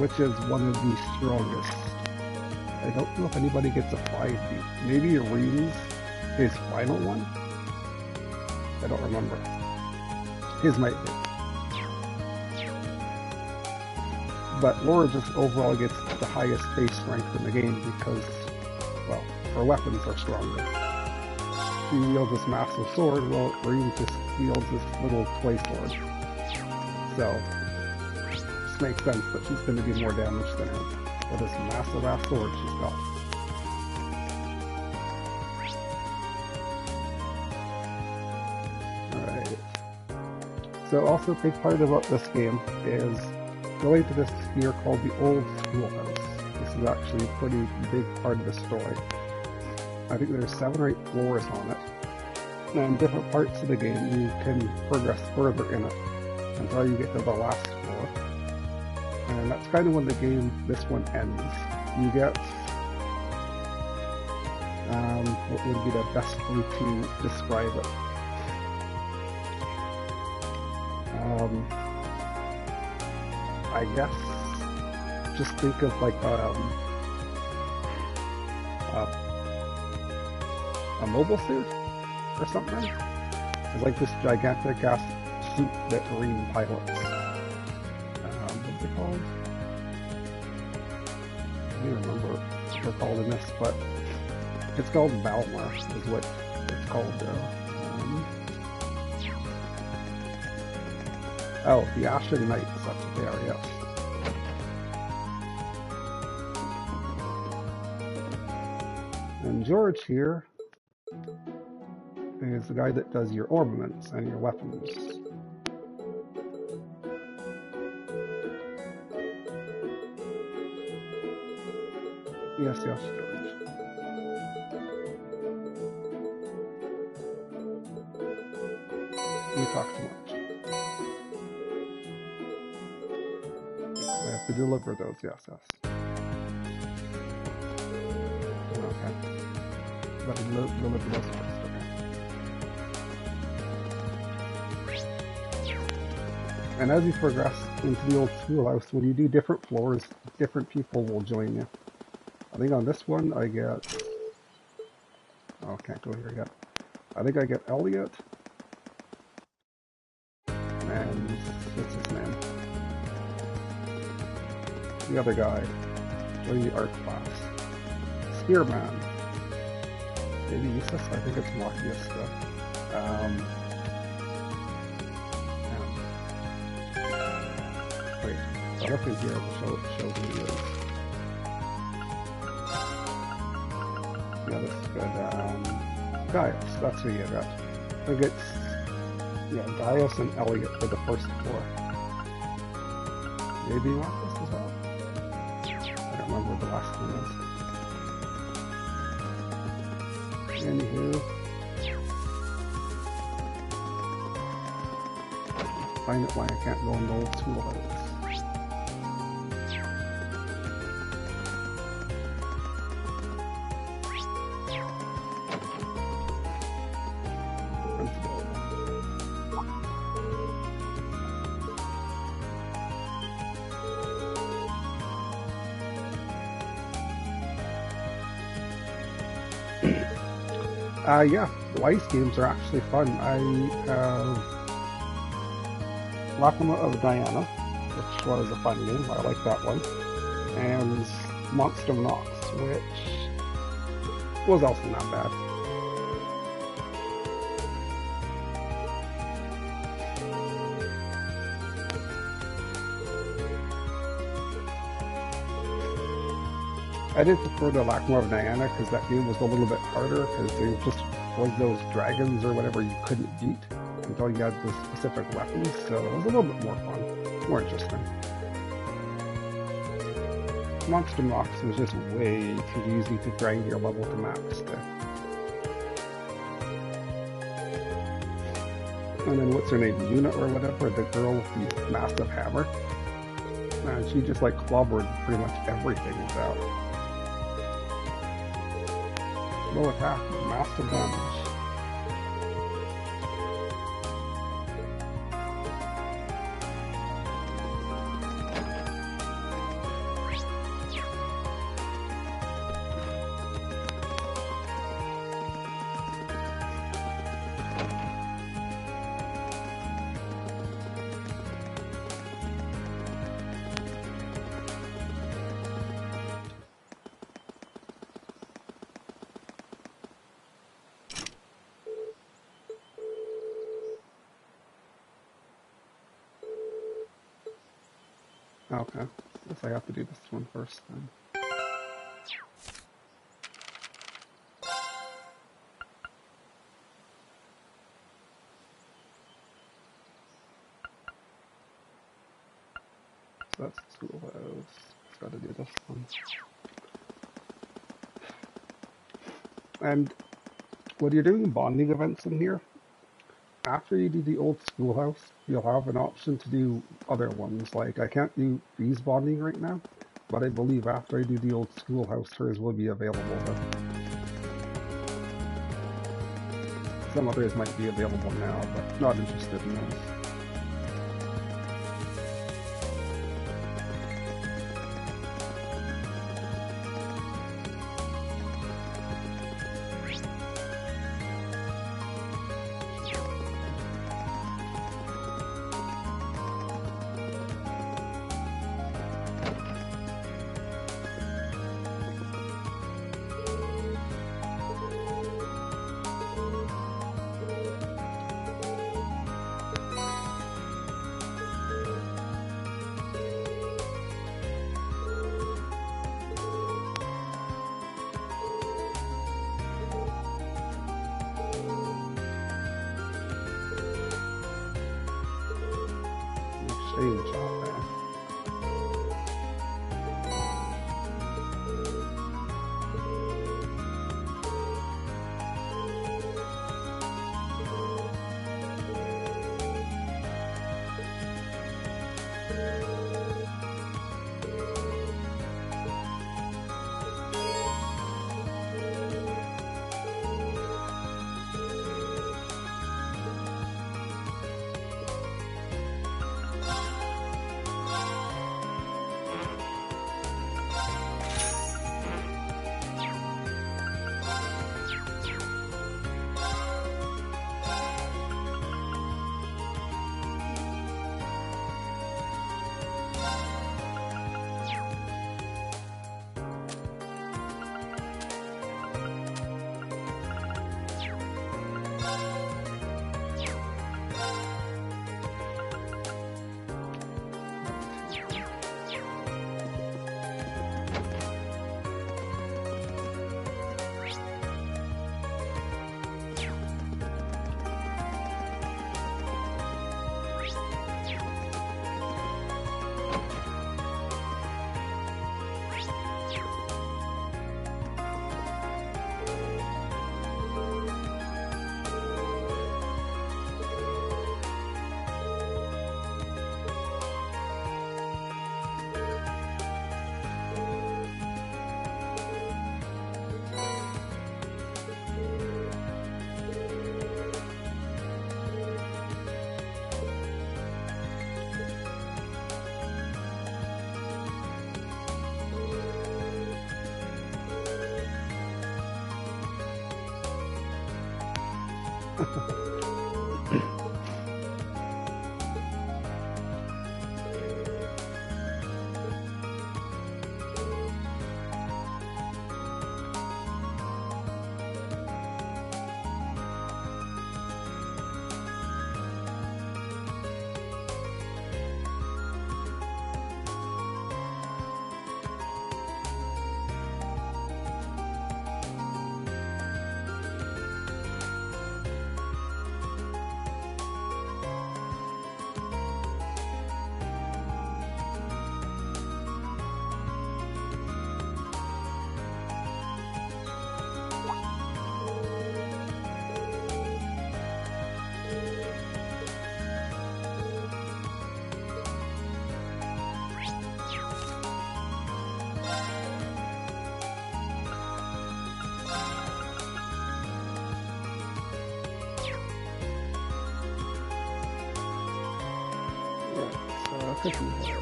K: which is one of the strongest. I don't know if anybody gets a 5D. Maybe Reem's his final one? I don't remember. His might be. But Laura just overall gets the highest base strength in the game because, well, her weapons are stronger. She wields this massive sword, while Reem just wields this little toy sword. So, this makes sense that she's going to do more damage than him. With this massive ass sword she's got. Alright. So also a big part about this game is going to this sphere called the Old Schoolhouse. This is actually a pretty big part of the story. I think there's 7 or 8 floors on it. And in different parts of the game you can progress further in it until you get to the last floor. And that's kind of when the game, this one ends. You get, what would be the best way to describe it? I guess, just think of like a mobile suit or something. It's like this gigantic ass suit that Reem pilots. Called? I don't remember what they're called in this, but it's called Valmar, is what it's called. Oh, the Ashen Knights, that's what they are, yes. And George here is the guy that does your armaments and your weapons. Yes, George. You talk too much. I have to deliver those, yes. Okay. But deliver those first, okay. And as you progress into the Old Schoolhouse, when you do different floors, different people will join you. I think on this one I get... Oh, I can't go here yet. I think I get Elliot. And... what's his name? The other guy. Join the art class. Spearman. Maybe Yusuf? I think it's Morpheus still. Wait. So look in here, show who he is. Yeah, that's good. Gaius, that's who you got. I think it's, yeah, Gaius and Elliot for the first 4. Maybe you want this as well? I don't remember what the last one is. Anywho. Find out why I can't go in the Old Schoolhouse. Yeah, the ice games are actually fun. I have Lacrima of Diana, which was a fun game. I like that one. and Monster Knox, which was also not bad. I did prefer the Lackmore of Diana because that game was a little bit harder because there just was those dragons or whatever you couldn't beat until you had the specific weapons, so it was a little bit more fun, more interesting. Monster Knox was just way too easy to grind your level to max to. And then what's her name, Yuna or whatever, the girl with the massive hammer. Man, she just like clobbered pretty much everything without. Low attack, massive damage. Okay, guess I have to do this one first then. So that's Schoolhouse. Just gotta do this one. And when you're doing bonding events in here, after you do the old Schoolhouse, you'll have an option to do other ones. Like, I can't do Freeze bonding right now, but I believe after I do the old Schoolhouse, hers will be available then. Some others might be available now, but not interested in those. Exchange out there. fishing board.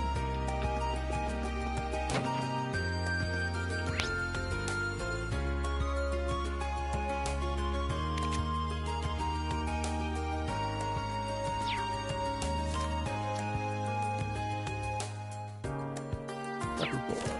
K: Second floor.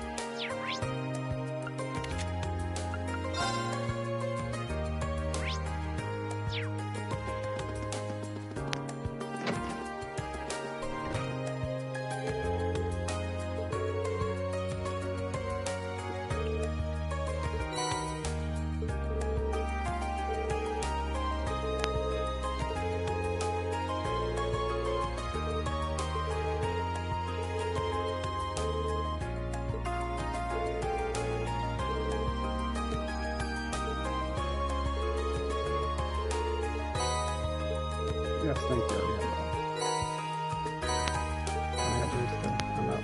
K: Yes, thank you. I'm up.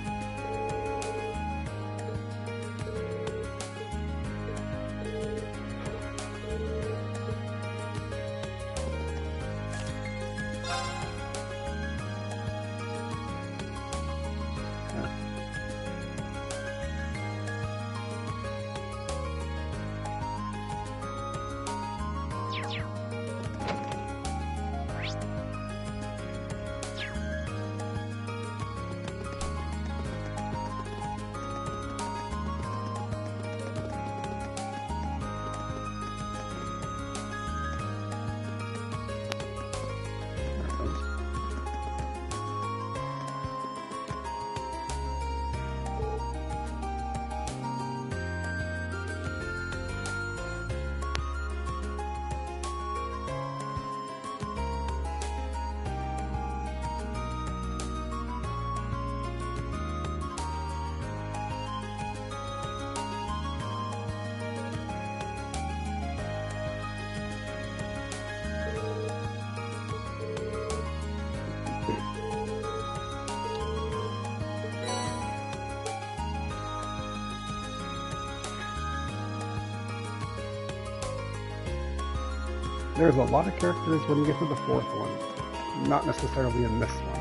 K: There's a lot of characters when you get to the fourth one. Not necessarily in this one.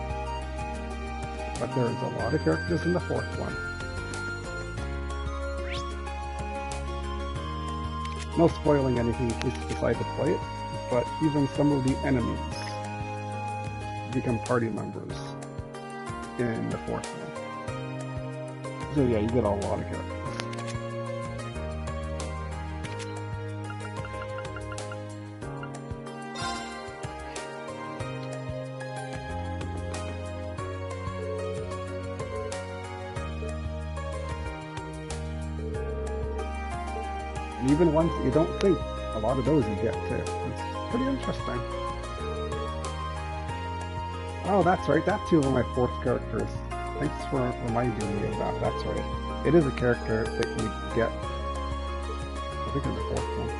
K: But there is a lot of characters in the fourth one. No spoiling anything in case you decide to play it, but even some of the enemies become party members in the fourth one. So yeah, you get a lot of characters. Even ones that you don't think, a lot of those you get too. It's pretty interesting. Oh, that's right, that's two of my fourth characters. Thanks for reminding me of that, that's right. It is a character that you get, I think in the fourth one.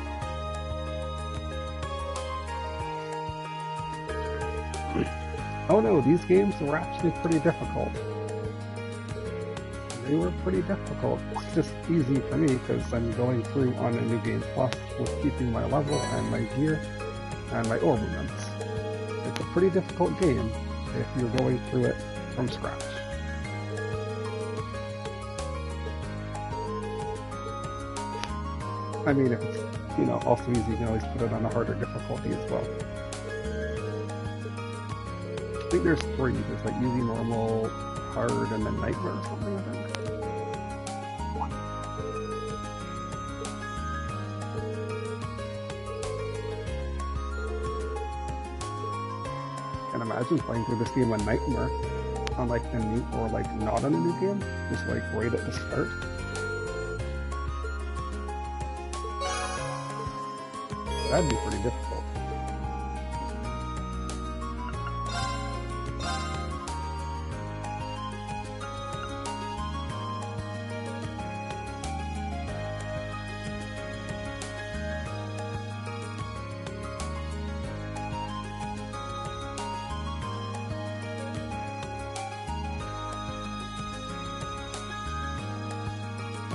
K: Oh no, these games were actually pretty difficult. They were pretty difficult. It's just easy for me because I'm going through on a New Game Plus with keeping my level and my gear and my ornaments. It's a pretty difficult game if you're going through it from scratch. I mean, if it's, you know, also easy, you can always put it on a harder difficulty as well. I think there's three. There's like easy, normal, hard, and then nightmare or something, I think. I can imagine playing through this game on nightmare on like a new, or like not on a new game, just like right at the start. That'd be pretty difficult.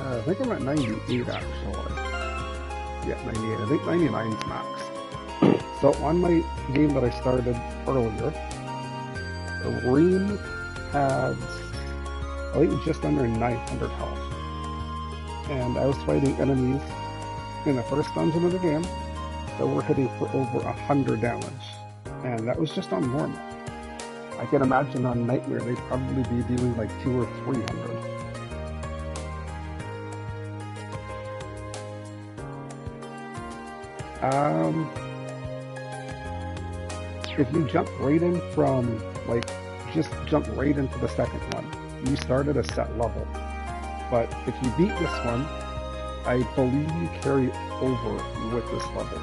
K: I think I'm at 98 actually. Yeah, 98. I think 99 is max. So on my game that I started earlier, Reem had, I think, just under 900 health. And I was fighting enemies in the first dungeon of the game that were hitting for over 100 damage. And that was just on normal. I can imagine on Nightmare they'd probably be dealing like 200 or 300. If you jump right in from, like, just jump right into the second one, you start at a set level. But if you beat this one, I believe you carry over with this level.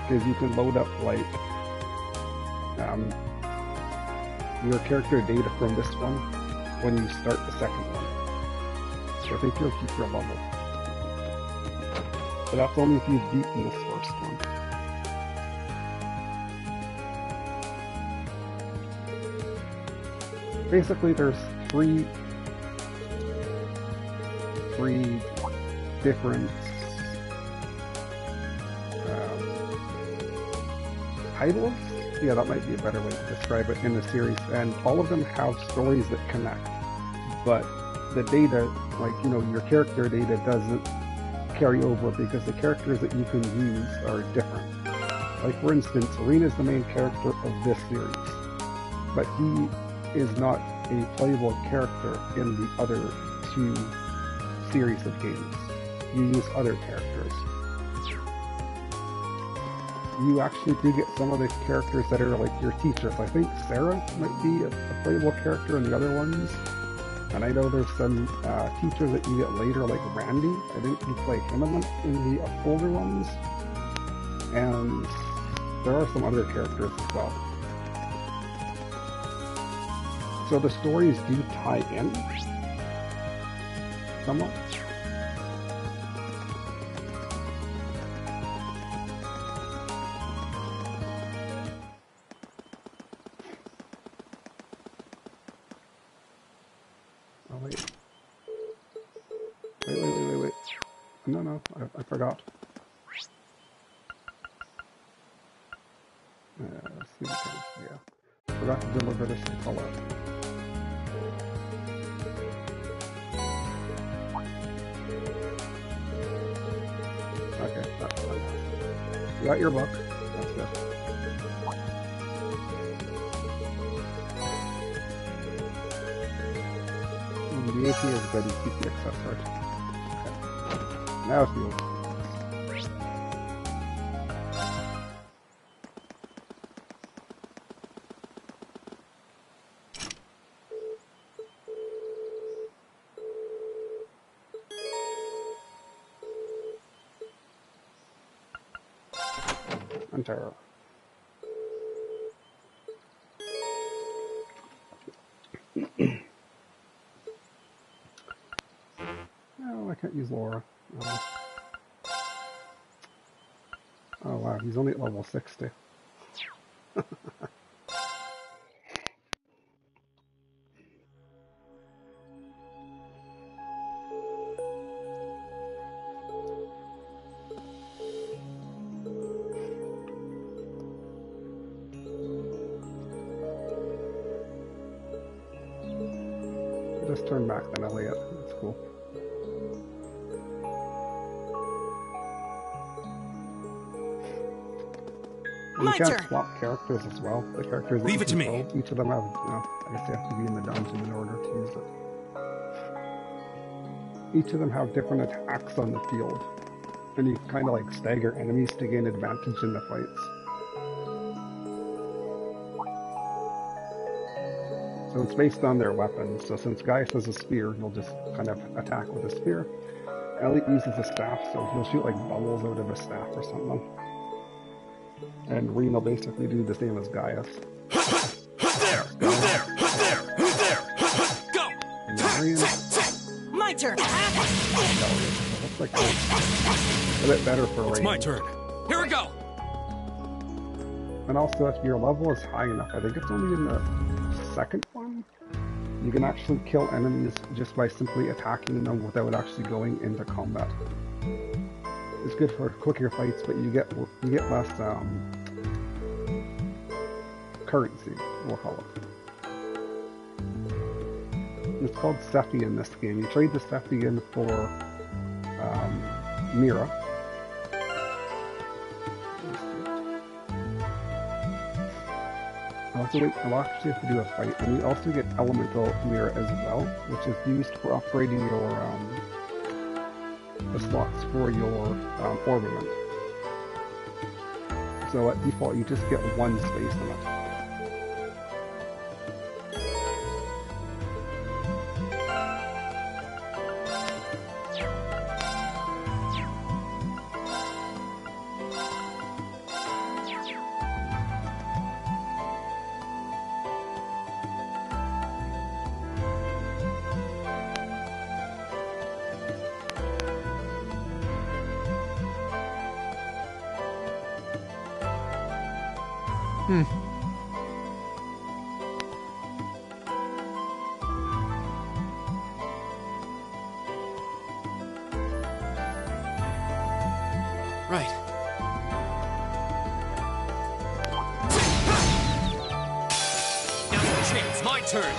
K: Because you can load up, like, your character data from this one when you start the second one. So I think you'll keep your level. But that's only if you've beaten this first one. Basically, there's three different titles? Yeah, that might be a better way to describe it in the series, and all of them have stories that connect. But the data, like, you know, your character data doesn't carry over because the characters that you can use are different. Like, for instance, Irina is the main character of this series, but he is not a playable character in the other two series of games. You use other characters. You actually do get some of the characters that are like your teachers. I think Sarah might be a playable character in the other ones. And I know there's some teachers that you get later, like Randy. I think you play him in the older ones. And there are some other characters as well. So the stories do tie in somewhat. Oh, wait. Wait. No, I forgot. Let's see if we can, yeah. Forgot to deliver this to Colette. Okay, that's fine. You got your book. That's good. The AP is good. You keep the accessory. Okay. Now it's the old. Enter. No, I can't use Laura. Oh wow, he's only at level 60. Just turn back then, Elliot. That's cool. You can swap characters as well. The characters that you control, each of them have, you know, I guess they have to be in the dungeon in order to use it. Each of them have different attacks on the field, and you kind of like stagger enemies to gain advantage in the fights. So it's based on their weapons. So since Gaius has a spear, he'll just kind of attack with a spear. Elliot uses a staff, so he'll shoot like bubbles out of a staff or something. And Reen will basically do the same as Gaius.
F: There! Go!
L: My turn!
K: Looks like a bit better for Reen.
F: It's my turn. Here we go!
K: And also, if your level is high enough, I think it's only in the second one, you can actually kill enemies just by simply attacking them without actually going into combat. It's good for quicker fights, but you get less currency, we'll call it. It's called Sephi in this game. You trade the Sephi in for Mira. I'll actually have to do a fight, and you also get Elemental Mira as well, which is used for upgrading your the slots for your ornament. So at default, you just get one space in it.
A: Right. Now's the chance. My turn.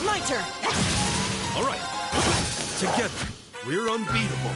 L: My turn.
F: All right. Together, we're unbeatable.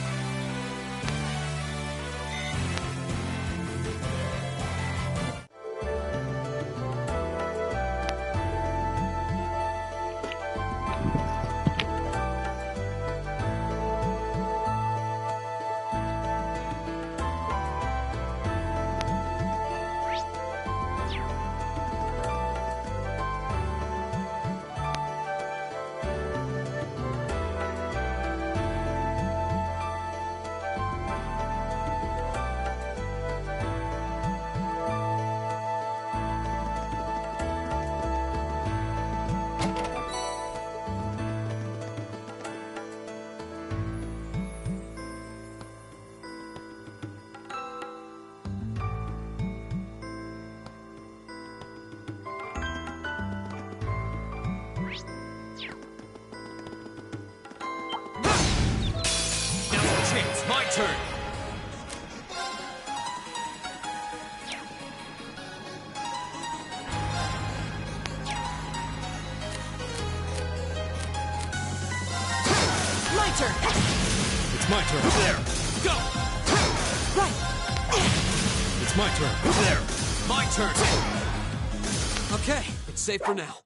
A: It's my turn.
L: My turn.
H: It's my turn.
A: There. Go.
L: Right.
H: It's my turn.
A: There. My turn. Okay, it's safe for now.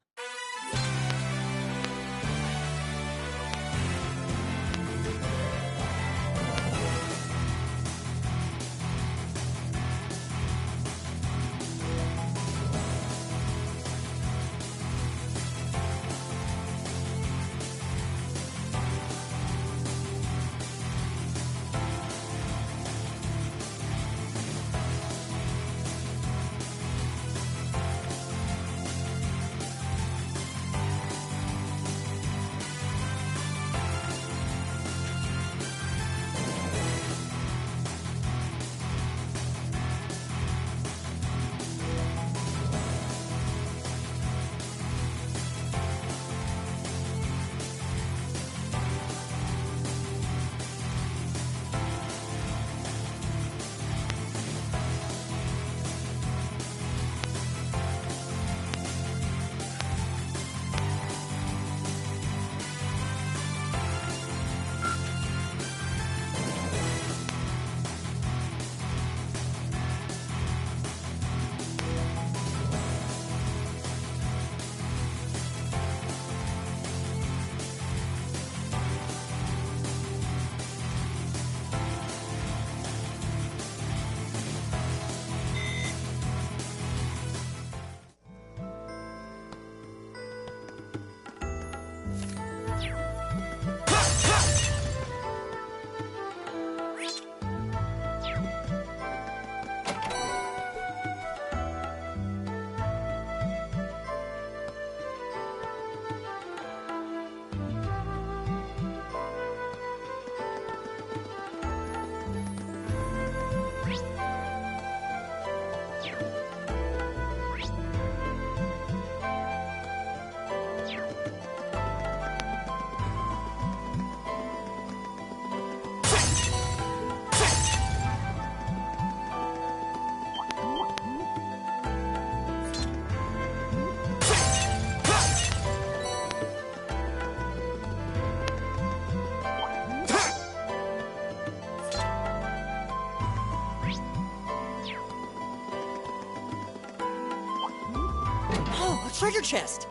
L: A treasure chest!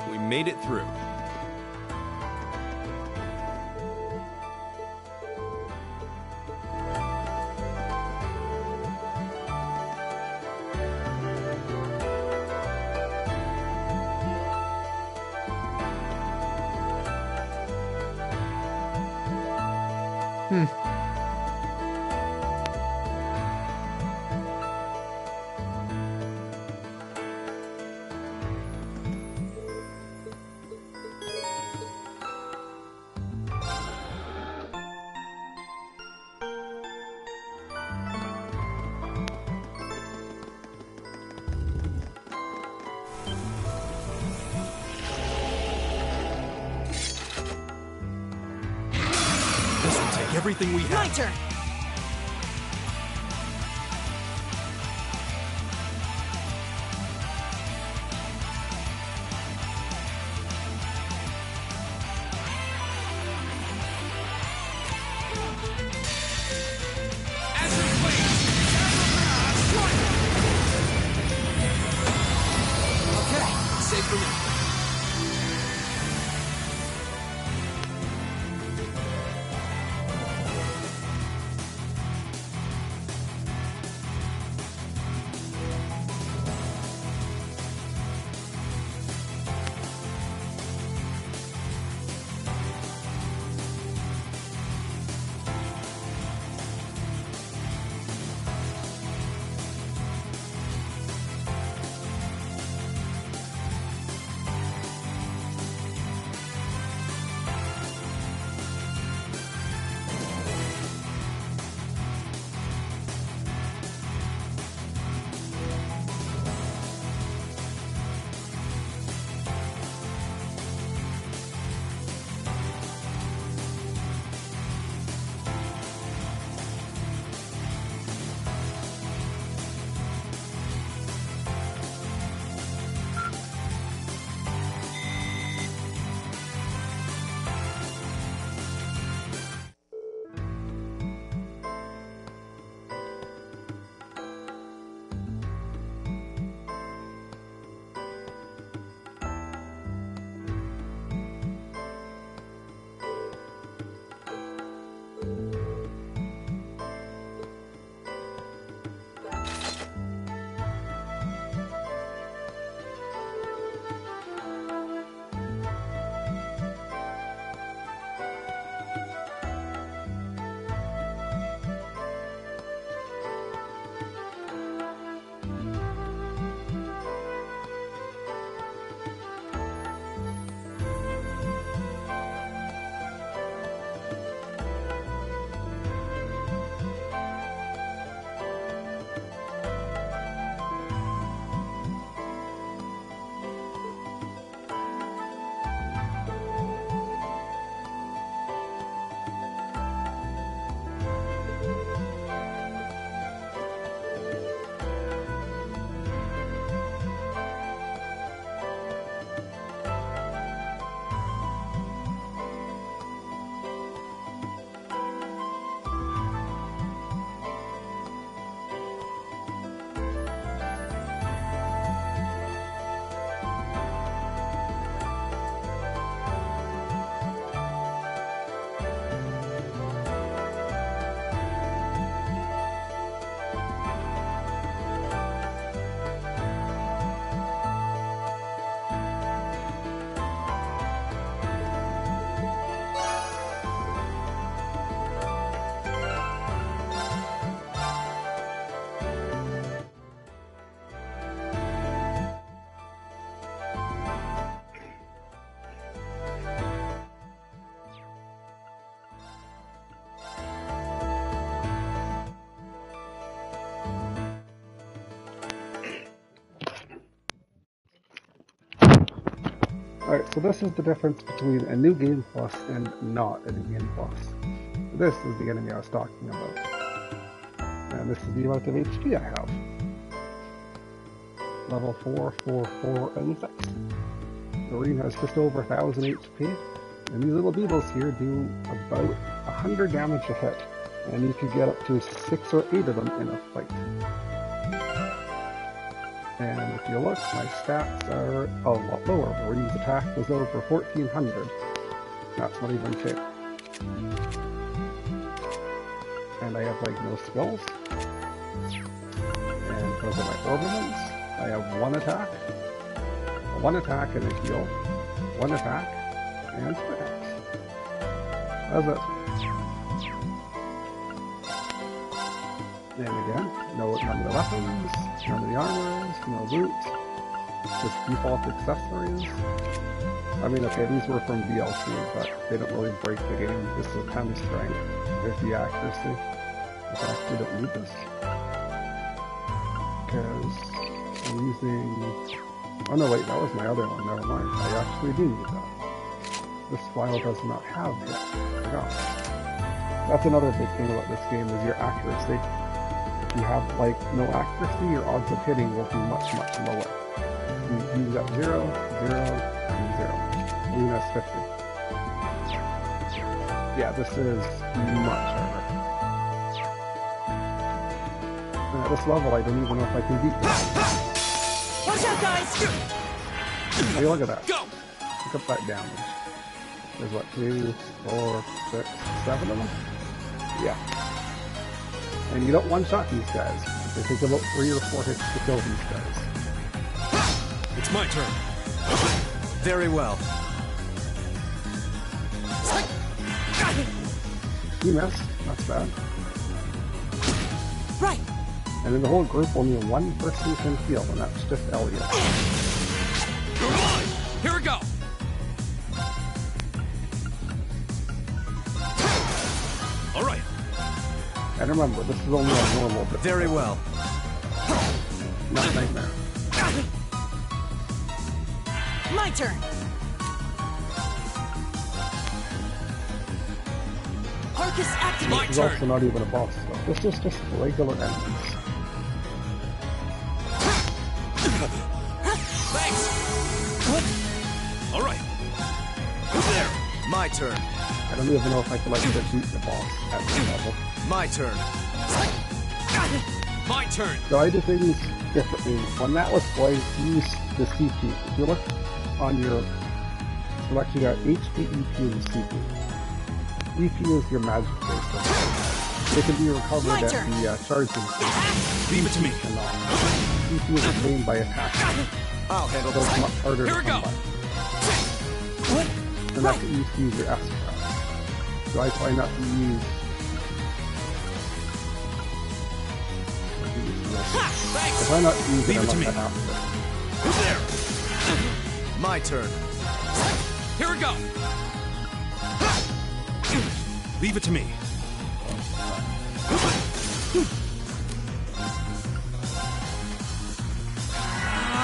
M: We made it through. This will take everything we have.
L: My turn!
E: Okay, safe for me.
K: Alright, so this is the difference between a new game plus and not a new game plus. This is the enemy I was talking about. Now, And this is the amount of HP I have. Level 4, 4, 4, and 6. Doreen has just over 1000 HP. And these little beetles here do about 100 damage a hit. And you can get up to 6 or 8 of them in a fight. And if you look, my stats are a lot lower. Doreen's attack was over 1400. That's not even fair. And I have like no skills. And because of my ornaments, I have 1 attack and a heal, 1 attack, and 2 attacks. That's it. And again, none of the weapons, none of the armors, no boots, just default accessories. I mean, okay, these were from DLC, but they don't really break the game. This is 10 strength. There's the accuracy. I actually don't need this. Because I'm using... Oh no, wait, that was my other one. Never mind. I actually do need that. This file does not have it. I forgot. That's another big thing about this game is your accuracy. If you have, like, no accuracy, your odds of hitting will be much, much lower. You got 0, 0, and 0. Luna is 50. Yeah, this is much harder. And at this level, I don't even know if I can beat this.
L: Watch out, guys!
K: Hey, look at that. Go! Look at that damage. There's what, 2, 4, 6, 7 of them? Yeah. And you don't one-shot these guys. They take about 3 or 4 hits to kill these guys.
M: It's my turn. Very well.
K: You missed. That's bad.
L: Right.
K: And in the whole group, only 1 person can heal, and that's just Elliot.
F: You're mine! Here we go! All right.
K: And remember, this is only a normal difficulty.
M: Very well.
K: Not nightmare.
L: My turn. Arcus activate.
K: This is also not even a boss, though. This is just regular enemies.
F: Thanks! All right.
M: There. My turn.
K: I don't even know if I can like defeat the boss at this level.
M: My turn.
F: My turn.
K: So I do things differently. When that was played, use the CP. If you look on your selection, you got HP, EP, and CP. EP is your magic base. It can be recovered at the charging station.
F: Leave it to me.
K: EP is obtained by attack.
M: I'll handle
K: so it's
M: this.
K: much harder
F: Here we
K: to
F: go.
K: come by. And that's what you use your S-Craft. So I try not to use...
F: Thanks.
K: I try not to use
F: Leave
K: it
F: it to me.
K: unless I have
F: There.
M: My turn.
F: Here we go. Leave it to me.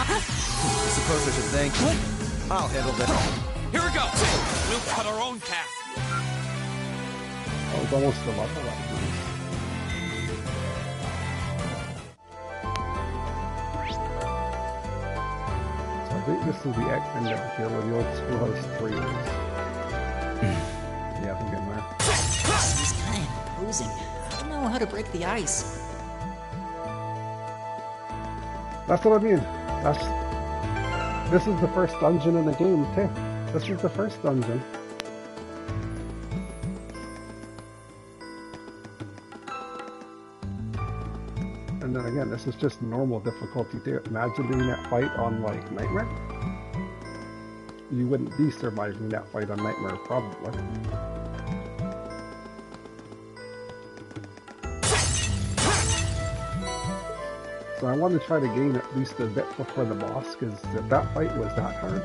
M: I suppose I should thank you. I'll handle that.
F: Here we go. We'll cut our own path.
K: I was almost a level up. So I think this is the end of here where the old schoolhouse 3 is. Yeah, I think I'm there.
B: He's kind of imposing. I don't know how to break the ice.
K: That's what I mean. This is the first dungeon in the game, too. This is the first dungeon. And then again, this is just normal difficulty too. Imagine doing that fight on, like, Nightmare. You wouldn't be surviving that fight on Nightmare, probably. So I want to try to gain at least a bit before the boss, because if that fight was that hard,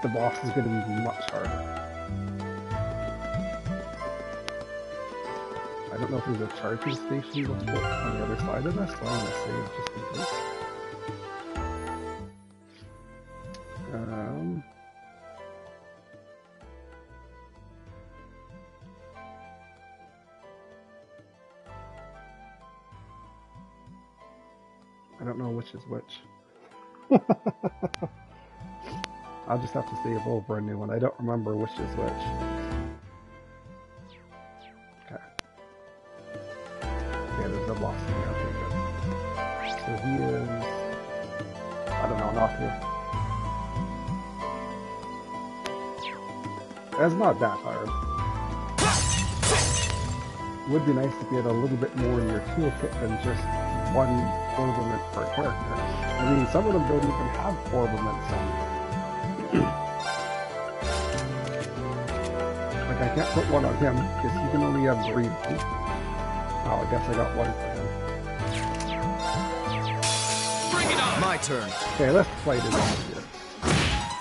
K: the boss is going to be much harder. I don't know if there's a charging station on the other side of this, so I'm going to save just in case. I don't know which is which. I'll just have to save over a new one. I don't remember which is which. Okay. Okay, there's a boss in here. Okay, good. So he is... I don't know, not here. That's not that hard. It would be nice to get a little bit more in your toolkit than just one ornament per character. I mean, some of them don't even have ornaments on them. Like, I can't put one on him, because he can only have 3. Oh, I guess I got one for him.
E: Bring it on!
M: My turn.
K: Okay, let's fight it out here.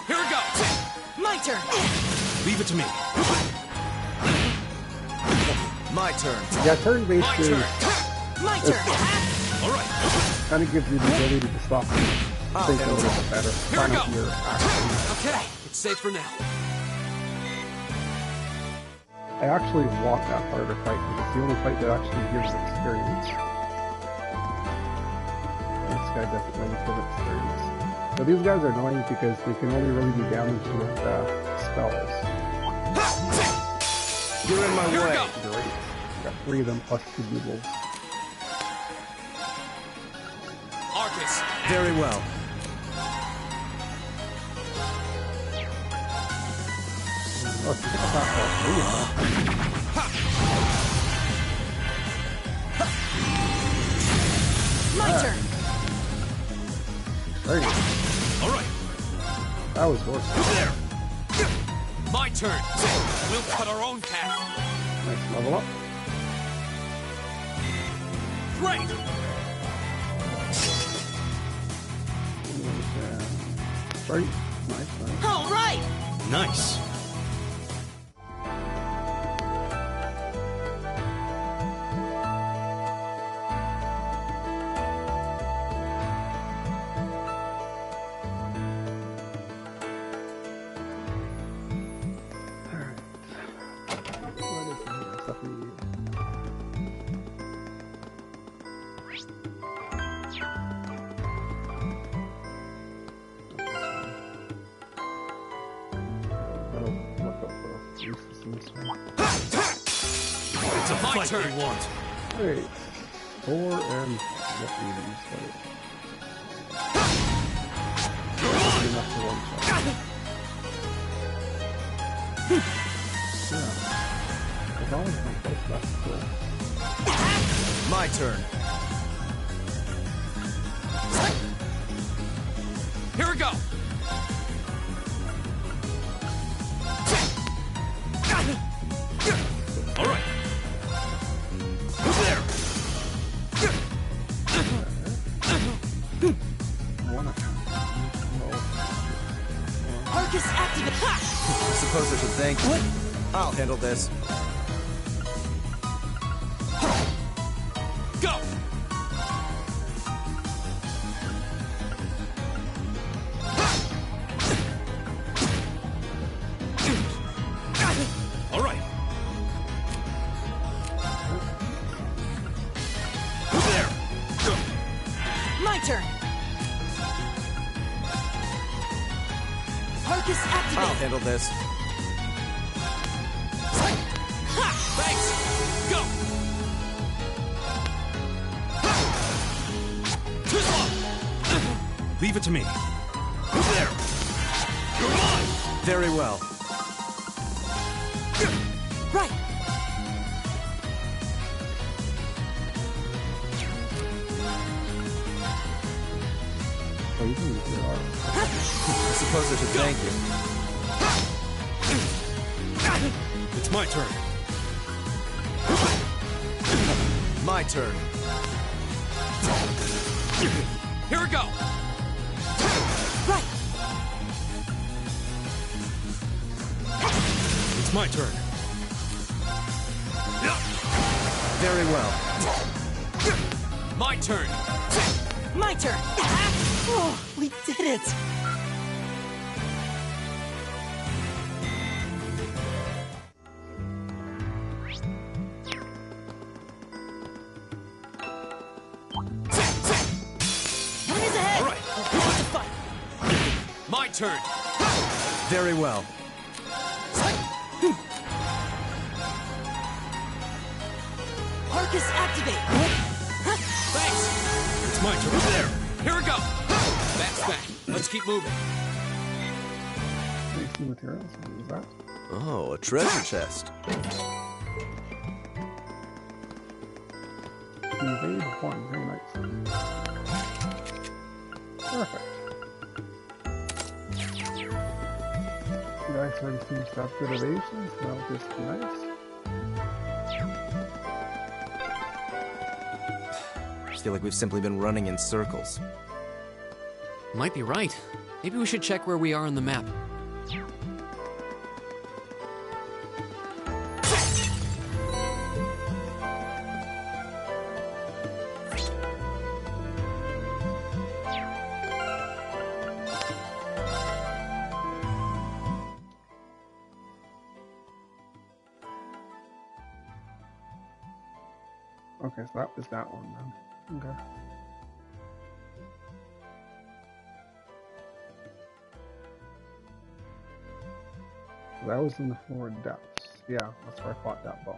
E: Here we go!
L: My turn!
M: Leave it to me. My turn.
K: Yeah, turn-based is...
L: My turn!
E: All right.
K: Kind of gives you the ability to stop and think a little bit better.
E: Here we go.
K: Your actions.
F: Okay, it's safe for now.
K: I actually want that harder fight because it's the only fight that actually gives experience. This guy doesn't really give experience. So these guys are annoying because they can only really be damaged with spells.
M: You're in my way.
K: Great. Got 3 of them plus 2 bugles.
E: Arcus.
M: Very well.
K: Oh, it's not all 3 of them.
L: My turn!
K: Very good.
E: All right.
K: That was worse.
E: There. My turn. We'll cut our own path.
K: Nice level up.
E: Great.
K: Right. Nice, nice.
L: All right!
H: Nice.
E: It's a
H: Fight
E: turn.
H: you want.
K: Hey, Thor and what do you use? Enough for one shot. Yeah. There's always one place left to go.
M: My turn.
E: Here we go. All right. There.
L: Arcus activate! Ha!
M: I suppose I should thank you. I'll handle this.
E: Go. All right. There.
L: My turn! Arcus activate!
M: I'll handle this.
E: Thanks. Go. Too slow.
H: Leave it to me.
E: There. You're mine.
M: Very well.
L: Right!
K: Oh, you can use your arm.
M: I suppose I should thank you.
H: It's my turn.
M: My turn.
E: Here we go.
L: Right!
H: It's my turn.
M: Very well.
E: My turn.
L: My turn! Oh, we did it!
F: turn.
M: Very well.
L: Arcus activate!
F: Thanks. It's my turn. Over there. Here we go. That's that. Let's keep moving.
K: Safety materials, what is that?
M: Oh, a treasure chest.
K: Evade 1, very nice. Perfect. You guys already seems to have good evasion, so that'll just be nice.
I: I feel like we've simply been running in circles.
A: Might be right. Maybe we should check where we are on the map.
K: Okay, so that was that one then. Okay. So that was in the floor depths. Yeah, that's where I fought that boss.